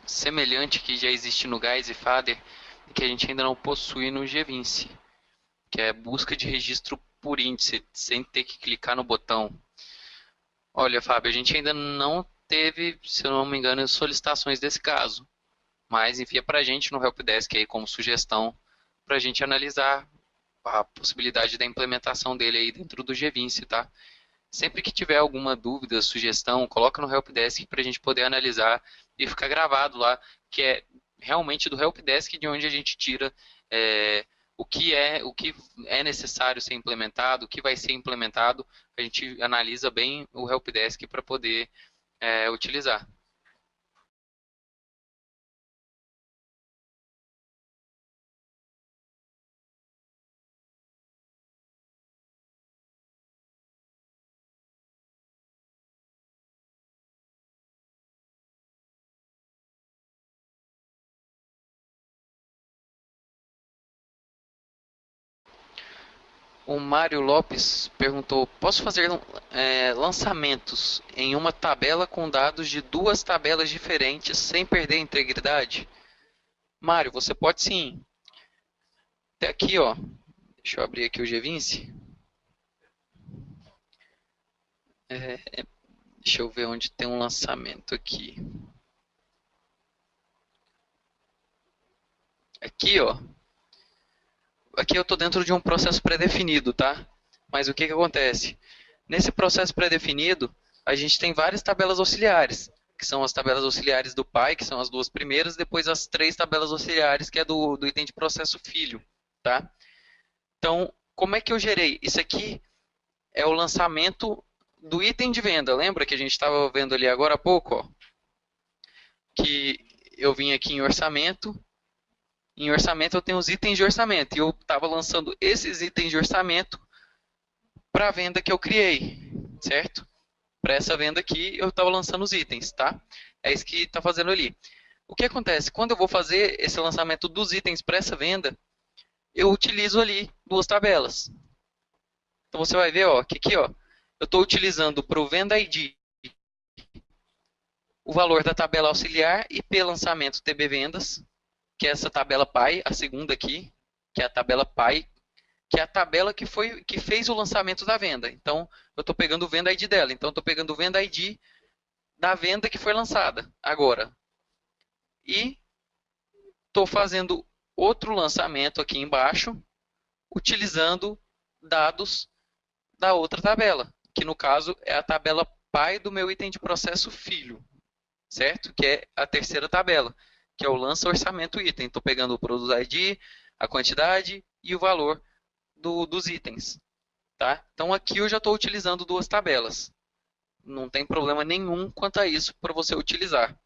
semelhante que já existe no Guys e Fader que a gente ainda não possui no GVince, que é busca de registro por índice, sem ter que clicar no botão. Olha, Fábio, a gente ainda não teve, se eu não me engano, solicitações desse caso. Mas envia para a gente no helpdesk aí como sugestão para a gente analisar a possibilidade da implementação dele aí dentro do GVince, tá? Sempre que tiver alguma dúvida, sugestão, coloca no helpdesk para a gente poder analisar e ficar gravado lá, que é realmente do helpdesk de onde a gente tira o que é necessário ser implementado, o que vai ser implementado, a gente analisa bem o helpdesk para poder utilizar. O Mário Lopes perguntou: posso fazer lançamentos em uma tabela com dados de duas tabelas diferentes sem perder a integridade? Mário, você pode sim. Até aqui, ó. Deixa eu abrir aqui o GVince. Deixa eu ver onde tem um lançamento aqui. Aqui, ó. Aqui eu estou dentro de um processo pré-definido, tá? Mas o que acontece? Nesse processo pré-definido, a gente tem várias tabelas auxiliares, que são as tabelas auxiliares do pai, que são as duas primeiras, depois as três tabelas auxiliares, que é do item de processo filho, tá? Então, como é que eu gerei? Isso aqui é o lançamento do item de venda. Lembra que a gente estava vendo ali agora há pouco, ó? Que eu vim aqui em orçamento. Em orçamento eu tenho os itens de orçamento. E eu estava lançando esses itens de orçamento para a venda que eu criei, certo? Para essa venda aqui eu estava lançando os itens, tá? É isso que está fazendo ali. O que acontece? Quando eu vou fazer esse lançamento dos itens para essa venda, eu utilizo ali duas tabelas. Então você vai ver, ó, que aqui, ó, eu estou utilizando para o Venda ID o valor da tabela auxiliar IP lançamento TB vendas, que é essa tabela pai, a segunda aqui, que é a tabela pai, que é a tabela que fez o lançamento da venda. Então, eu estou pegando o Venda ID dela. Então, eu estou pegando o Venda ID da venda que foi lançada agora. E estou fazendo outro lançamento aqui embaixo, utilizando dados da outra tabela, que no caso é a tabela pai do meu item de processo filho, certo? Que é a terceira tabela, que é o lança orçamento item. Estou pegando o produto ID, a quantidade e o valor dos itens. Tá? Então aqui eu já estou utilizando duas tabelas. Não tem problema nenhum quanto a isso para você utilizar.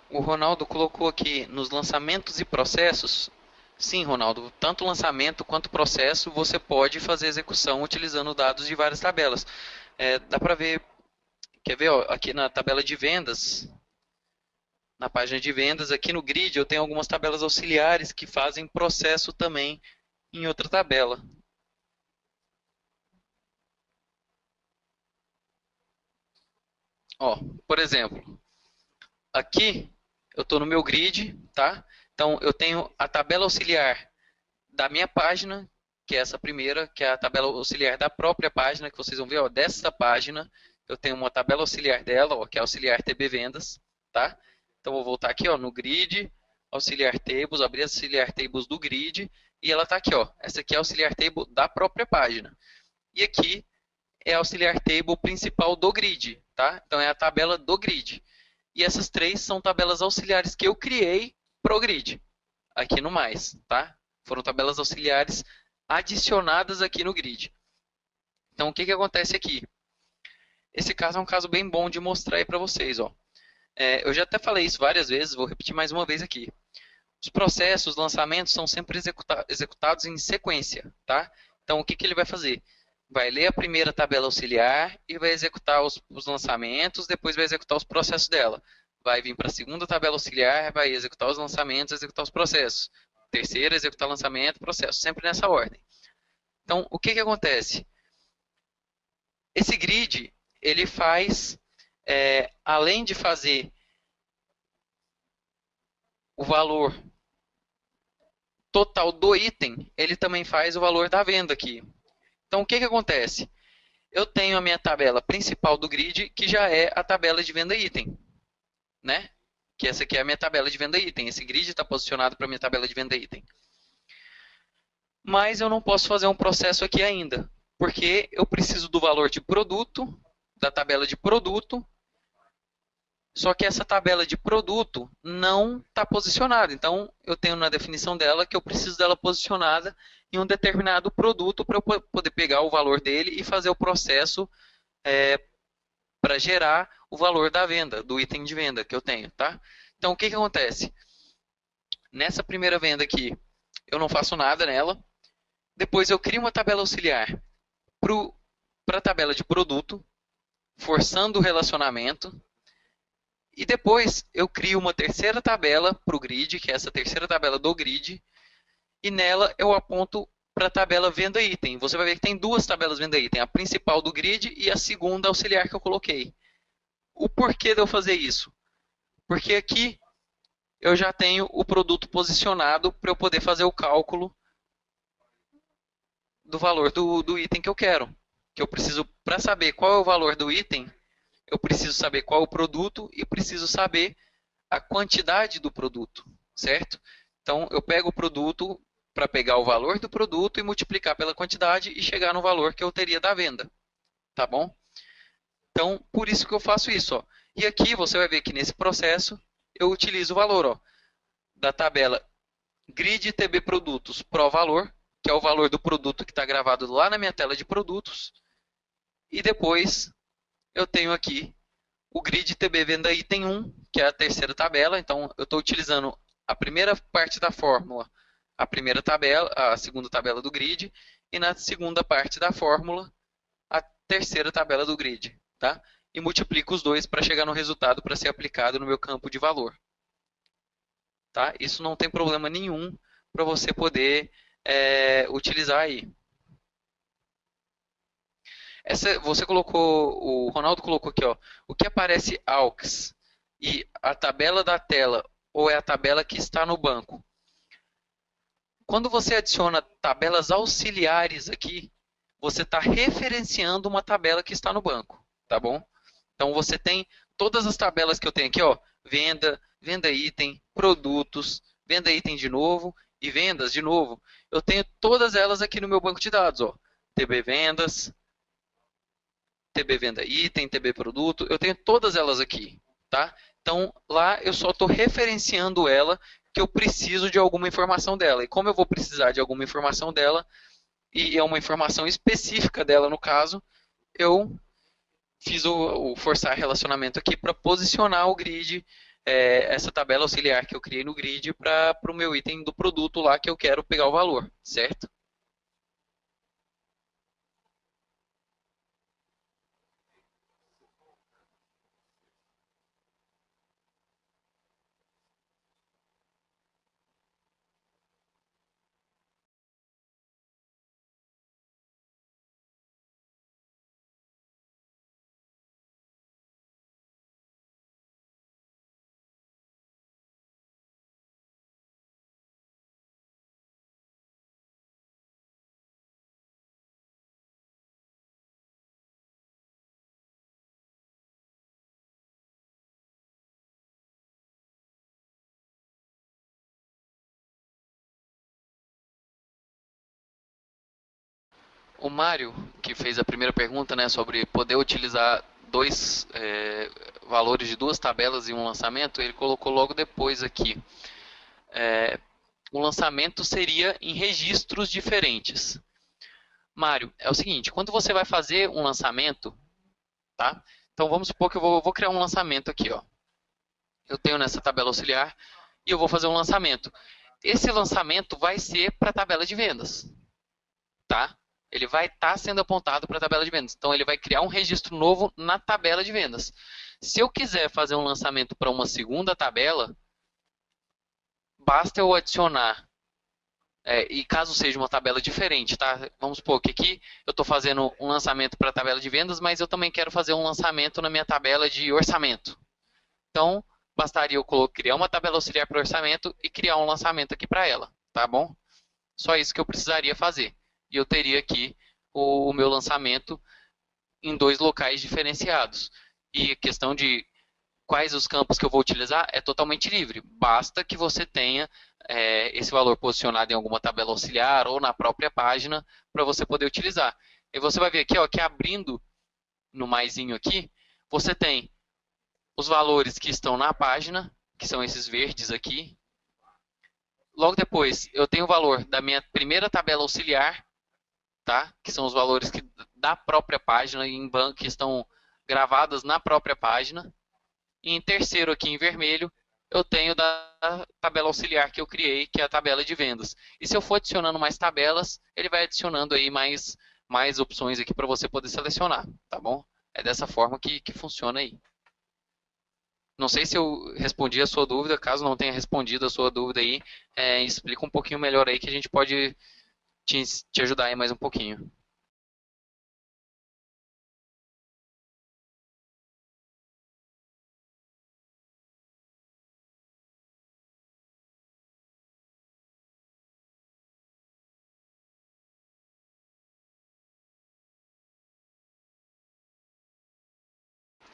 O Ronaldo colocou aqui nos lançamentos e processos. Sim, Ronaldo, tanto lançamento quanto processo você pode fazer execução utilizando dados de várias tabelas. Dá para ver, quer ver, ó, aqui na tabela de vendas, na página de vendas, aqui no grid eu tenho algumas tabelas auxiliares que fazem processo também em outra tabela. Ó, por exemplo, aqui eu estou no meu grid, tá? Então eu tenho a tabela auxiliar da minha página, que é essa primeira, que é a tabela auxiliar da própria página, que vocês vão ver, ó, dessa página, eu tenho uma tabela auxiliar dela, ó, que é auxiliar TB vendas, tá? Então vou voltar aqui, ó, no grid, auxiliar tables, abrir auxiliar tables do grid, e ela está aqui, ó. Essa aqui é a auxiliar table da própria página. E aqui é a auxiliar table principal do grid, tá? Então é a tabela do grid. E essas três são tabelas auxiliares que eu criei pro grid, aqui no mais, tá? Foram tabelas auxiliares adicionadas aqui no grid. Então, o que acontece aqui? Esse caso é um caso bem bom de mostrar aí para vocês, ó. Eu já até falei isso várias vezes, vou repetir mais uma vez aqui. Os processos, os lançamentos são sempre executados em sequência, tá? Então, o que ele vai fazer? Vai ler a primeira tabela auxiliar e vai executar os lançamentos, depois vai executar os processos dela. Vai vir para a segunda tabela auxiliar, vai executar os lançamentos, executar os processos. Terceira, executar lançamento, processo, sempre nessa ordem. Então, o que acontece? Esse grid, ele faz, além de fazer o valor total do item, ele também faz o valor da venda aqui. Então, o que acontece? Eu tenho a minha tabela principal do grid, que já é a tabela de venda item, né? Que essa aqui é a minha tabela de venda item. Esse grid está posicionado para a minha tabela de venda item. Mas eu não posso fazer um processo aqui ainda, porque eu preciso do valor de produto, da tabela de produto, só que essa tabela de produto não está posicionada. Então, eu tenho na definição dela que eu preciso dela posicionada em um determinado produto para eu poder pegar o valor dele e fazer o processo para gerar o valor da venda, do item de venda que eu tenho, tá? Então, o que acontece? Nessa primeira venda aqui, eu não faço nada nela. Depois, eu crio uma tabela auxiliar para a tabela de produto, forçando o relacionamento. E depois eu crio uma terceira tabela para o grid, que é essa terceira tabela do grid, e nela eu aponto para a tabela venda item. Você vai ver que tem duas tabelas venda item, a principal do grid e a segunda auxiliar que eu coloquei. O porquê de eu fazer isso? Porque aqui eu já tenho o produto posicionado para eu poder fazer o cálculo do valor do item que eu quero. Que eu preciso, para saber qual é o valor do item, eu preciso saber qual é o produto e preciso saber a quantidade do produto, certo? Então, eu pego o produto para pegar o valor do produto e multiplicar pela quantidade e chegar no valor que eu teria da venda, tá bom? Então, por isso que eu faço isso, ó. E aqui você vai ver que nesse processo eu utilizo o valor, ó, da tabela grid TB produtos pro valor, que é o valor do produto que está gravado lá na minha tela de produtos, e depois eu tenho aqui o grid TB venda item 1, que é a terceira tabela. Então, eu estou utilizando a primeira parte da fórmula, a primeira tabela, a segunda tabela do grid, e na segunda parte da fórmula, a terceira tabela do grid. Tá? E multiplico os dois para chegar no resultado para ser aplicado no meu campo de valor. Tá? Isso não tem problema nenhum para você poder utilizar aí. Você colocou, o Ronaldo colocou aqui, ó, o que aparece AUX e a tabela da tela ou é a tabela que está no banco. Quando você adiciona tabelas auxiliares aqui, você está referenciando uma tabela que está no banco, tá bom? Então você tem todas as tabelas que eu tenho aqui, ó, venda, venda item, produtos, venda item de novo e vendas de novo. Eu tenho todas elas aqui no meu banco de dados, ó, TB vendas, TB venda item, TB produto, eu tenho todas elas aqui, tá? Então, lá eu só estou referenciando ela que eu preciso de alguma informação dela. E como eu vou precisar de alguma informação dela, e é uma informação específica dela no caso, eu fiz o forçar relacionamento aqui para posicionar o grid, essa tabela auxiliar que eu criei no grid para o meu item do produto lá que eu quero pegar o valor, certo? O Mário, que fez a primeira pergunta, né, sobre poder utilizar dois valores de duas tabelas em um lançamento, ele colocou logo depois aqui. O lançamento seria em registros diferentes. Mário, é o seguinte, quando você vai fazer um lançamento, tá? Então vamos supor que eu vou criar um lançamento aqui, ó. Eu tenho nessa tabela auxiliar, e eu vou fazer um lançamento. Esse lançamento vai ser para a tabela de vendas, tá? Ele vai estar sendo apontado para a tabela de vendas. Então, ele vai criar um registro novo na tabela de vendas. Se eu quiser fazer um lançamento para uma segunda tabela, basta eu adicionar, e caso seja uma tabela diferente, tá? Vamos supor que aqui eu estou fazendo um lançamento para a tabela de vendas, mas eu também quero fazer um lançamento na minha tabela de orçamento. Então, bastaria eu criar uma tabela auxiliar para orçamento e criar um lançamento aqui para ela, tá bom? Só isso que eu precisaria fazer. E eu teria aqui o meu lançamento em dois locais diferenciados. E a questão de quais os campos que eu vou utilizar é totalmente livre. Basta que você tenha esse valor posicionado em alguma tabela auxiliar ou na própria página para você poder utilizar. E você vai ver aqui, ó, que abrindo no maisinho aqui, você tem os valores que estão na página, que são esses verdes aqui. Logo depois, eu tenho o valor da minha primeira tabela auxiliar, tá? Que são os valores da própria página, que estão gravadas na própria página. E em terceiro, aqui em vermelho, eu tenho da tabela auxiliar que eu criei, que é a tabela de vendas. E se eu for adicionando mais tabelas, ele vai adicionando aí mais opções aqui para você poder selecionar, tá bom? É dessa forma que funciona aí. Não sei se eu respondi a sua dúvida, caso não tenha respondido a sua dúvida aí, explica um pouquinho melhor aí que a gente pode te ajudar aí mais um pouquinho.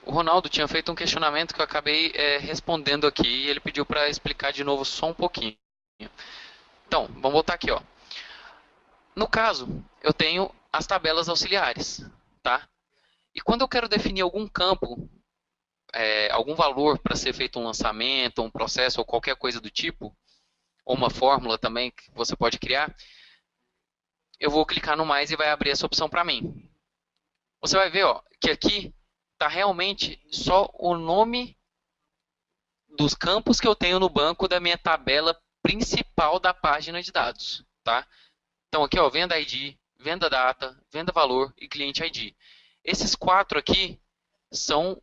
O Ronaldo tinha feito um questionamento que eu acabei respondendo aqui e ele pediu para explicar de novo só um pouquinho. Então, vamos voltar aqui, ó. No caso, eu tenho as tabelas auxiliares, tá? E quando eu quero definir algum campo, algum valor para ser feito um lançamento, um processo ou qualquer coisa do tipo, ou uma fórmula também que você pode criar, eu vou clicar no mais e vai abrir essa opção para mim. Você vai ver, ó, que aqui está realmente só o nome dos campos que eu tenho no banco da minha tabela principal da página de dados, tá? Então aqui, ó, venda ID, venda data, venda valor e cliente ID. Esses quatro aqui são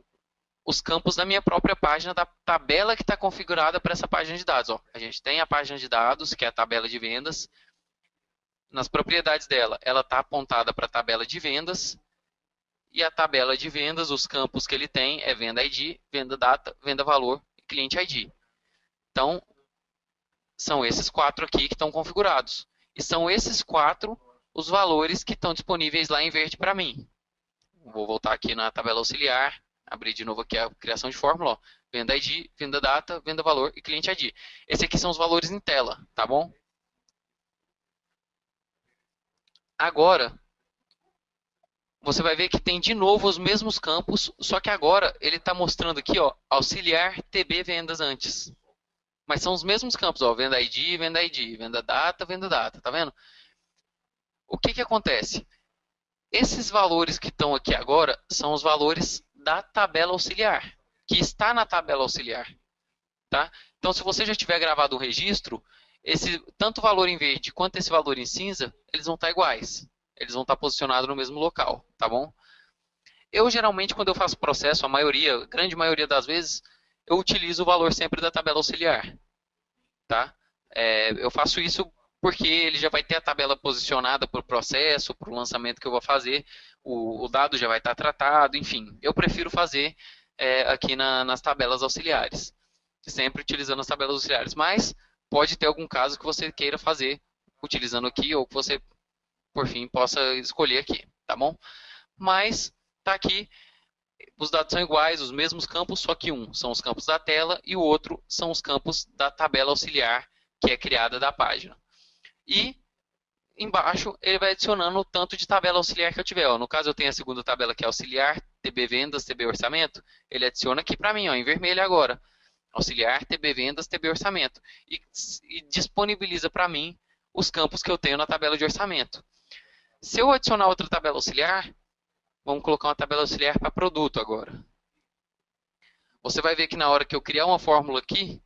os campos da minha própria página, da tabela que está configurada para essa página de dados. Ó. A gente tem a página de dados, que é a tabela de vendas. Nas propriedades dela, ela está apontada para a tabela de vendas. E a tabela de vendas, os campos que ele tem é venda ID, venda data, venda valor e cliente ID. Então, são esses quatro aqui que estão configurados. E são esses quatro os valores que estão disponíveis lá em verde para mim. Vou voltar aqui na tabela auxiliar, abrir de novo aqui a criação de fórmula. Ó. Venda ID, venda data, venda valor e cliente ID. Esses aqui são os valores em tela, tá bom? Agora, você vai ver que tem de novo os mesmos campos, só que agora ele está mostrando aqui, ó, auxiliar TB vendas antes. Mas são os mesmos campos, ó, venda ID, venda data, tá vendo? O que que acontece? Esses valores que estão aqui agora são os valores da tabela auxiliar, que está na tabela auxiliar. Tá? Então, se você já tiver gravado um registro, tanto o valor em verde quanto esse valor em cinza, eles vão estar iguais. Eles vão estar posicionados no mesmo local, tá bom? Eu, geralmente, quando eu faço processo, a grande maioria das vezes, eu utilizo o valor sempre da tabela auxiliar. Tá? Eu faço isso porque ele já vai ter a tabela posicionada para o processo, para o lançamento que eu vou fazer, o dado já vai estar tratado, enfim. Eu prefiro fazer aqui nas tabelas auxiliares, sempre utilizando as tabelas auxiliares, mas pode ter algum caso que você queira fazer utilizando aqui, ou que você, por fim, possa escolher aqui, tá bom? Mas tá aqui, os dados são iguais, os mesmos campos, só que um são os campos da tela e o outro são os campos da tabela auxiliar que é criada da página. E embaixo ele vai adicionando o tanto de tabela auxiliar que eu tiver. Ó. No caso eu tenho a segunda tabela que é auxiliar, TB vendas, TB orçamento. Ele adiciona aqui para mim, ó, em vermelho agora. Auxiliar, TB vendas, TB orçamento. E disponibiliza para mim os campos que eu tenho na tabela de orçamento. Se eu adicionar outra tabela auxiliar, vamos colocar uma tabela auxiliar para produto agora. Você vai ver que na hora que eu criar uma fórmula aqui,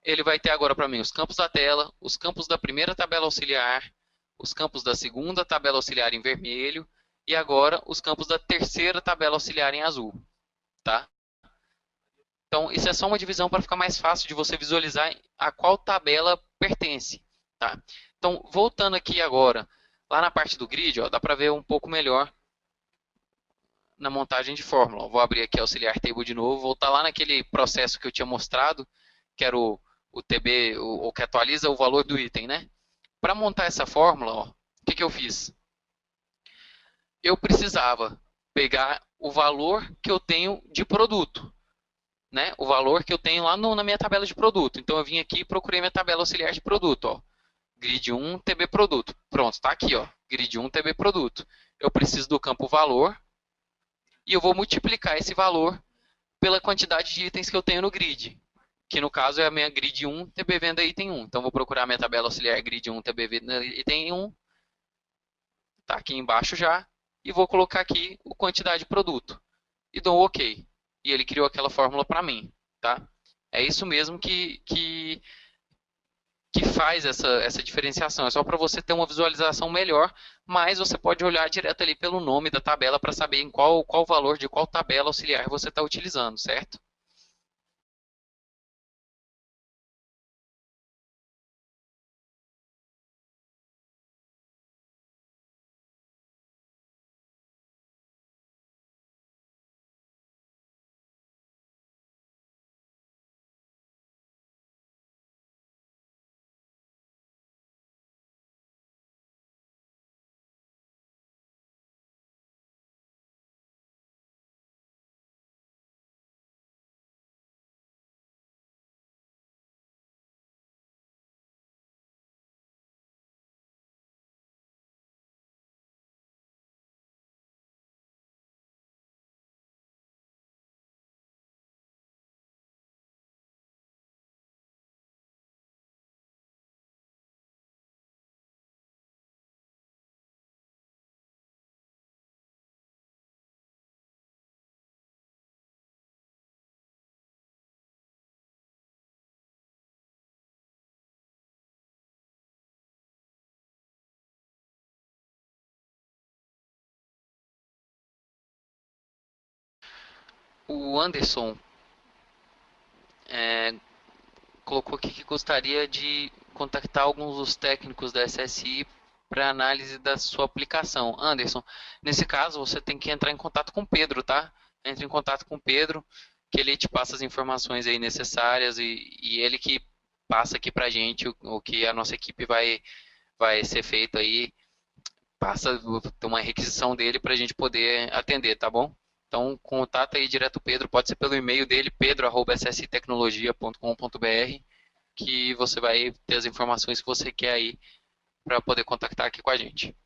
ele vai ter agora para mim os campos da tela, os campos da primeira tabela auxiliar, os campos da segunda tabela auxiliar em vermelho e agora os campos da terceira tabela auxiliar em azul, tá? Então, isso é só uma divisão para ficar mais fácil de você visualizar a qual tabela pertence, tá? Então, voltando aqui agora, lá na parte do grid, ó, dá para ver um pouco melhor na montagem de fórmula. Vou abrir aqui auxiliar table de novo, voltar lá naquele processo que eu tinha mostrado, que era o TB, o que atualiza o valor do item, né? Para montar essa fórmula, ó, o que eu fiz? Eu precisava pegar o valor que eu tenho de produto, né? O valor que eu tenho lá na minha tabela de produto. Então eu vim aqui e procurei minha tabela auxiliar de produto, ó. Grid 1 TB produto. Pronto, está aqui, ó. Grid 1 TB produto. Eu preciso do campo valor e eu vou multiplicar esse valor pela quantidade de itens que eu tenho no grid, que no caso é a minha grid 1 TB venda item 1. Então vou procurar minha tabela auxiliar grid 1 TB venda item 1, tá aqui embaixo já, e vou colocar aqui a quantidade de produto e dou um OK. E ele criou aquela fórmula para mim, tá? É isso mesmo que faz essa diferenciação. É só para você ter uma visualização melhor, mas você pode olhar direto ali pelo nome da tabela para saber em qual valor de qual tabela auxiliar você está utilizando, certo? O Anderson colocou aqui que gostaria de contactar alguns dos técnicos da SSI para análise da sua aplicação. Anderson, nesse caso você tem que entrar em contato com o Pedro, tá? Entre em contato com o Pedro, que ele te passa as informações aí necessárias e ele que passa aqui para a gente o que a nossa equipe vai ser feito aí, passa uma requisição dele para a gente poder atender, tá bom? Então, contata aí direto o Pedro, pode ser pelo e-mail dele, pedro@ssitecnologia.com.br, que você vai ter as informações que você quer aí para poder contactar aqui com a gente.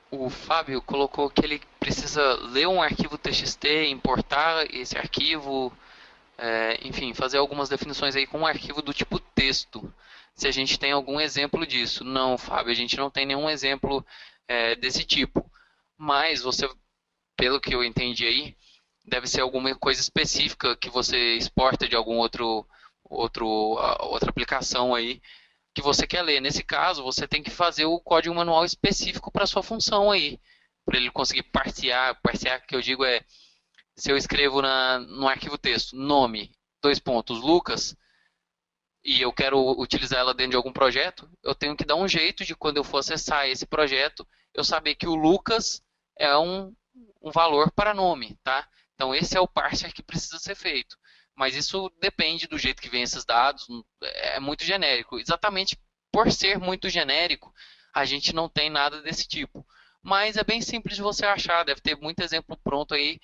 O Fábio colocou que ele precisa ler um arquivo TXT, importar esse arquivo, enfim, fazer algumas definições aí com um arquivo do tipo texto. Se a gente tem algum exemplo disso. Não, Fábio, a gente não tem nenhum exemplo desse tipo. Mas você, pelo que eu entendi aí, deve ser alguma coisa específica que você exporta de algum outra aplicação aí que você quer ler. Nesse caso, você tem que fazer o código manual específico para sua função aí, para ele conseguir parsear que eu digo se eu escrevo no arquivo texto nome, dois pontos, Lucas, e eu quero utilizar ela dentro de algum projeto, eu tenho que dar um jeito de quando eu for acessar esse projeto, eu saber que o Lucas é um valor para nome, tá? Então esse é o parser que precisa ser feito. Mas isso depende do jeito que vem esses dados, é muito genérico. Exatamente por ser muito genérico, a gente não tem nada desse tipo. Mas é bem simples de você achar, deve ter muito exemplo pronto aí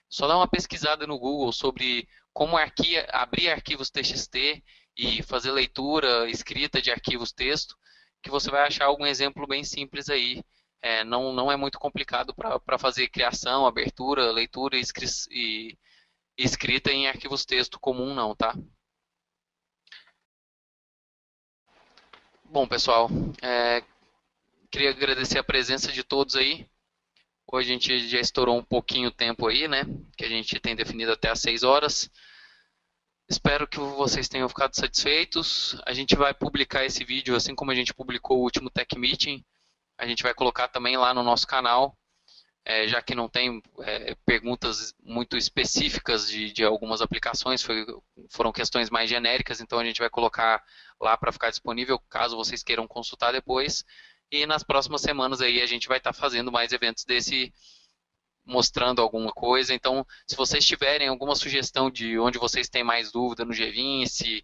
Só dá uma pesquisada no Google sobre como abrir arquivos TXT e fazer leitura, escrita de arquivos texto, que você vai achar algum exemplo bem simples aí. Não é muito complicado para fazer criação, abertura, leitura e escrita em arquivos texto comum não, tá? Bom, pessoal, queria agradecer a presença de todos aí. Hoje a gente já estourou um pouquinho o tempo aí, né? Que a gente tem definido até às 6 horas. Espero que vocês tenham ficado satisfeitos. A gente vai publicar esse vídeo, assim como a gente publicou o último Tech Meeting. A gente vai colocar também lá no nosso canal, já que não tem perguntas muito específicas de algumas aplicações, foram questões mais genéricas, então a gente vai colocar lá para ficar disponível, caso vocês queiram consultar depois. E nas próximas semanas aí a gente vai estar fazendo mais eventos desse, mostrando alguma coisa. Então, se vocês tiverem alguma sugestão de onde vocês têm mais dúvida no G20,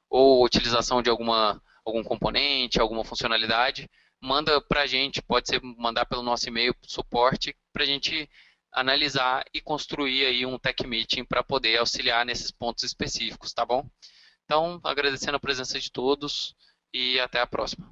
ou utilização de algum componente, alguma funcionalidade, manda para a gente, pode ser mandar pelo nosso e-mail suporte, para a gente analisar e construir aí um Tech Meeting para poder auxiliar nesses pontos específicos, tá bom? Então, agradecendo a presença de todos e até a próxima.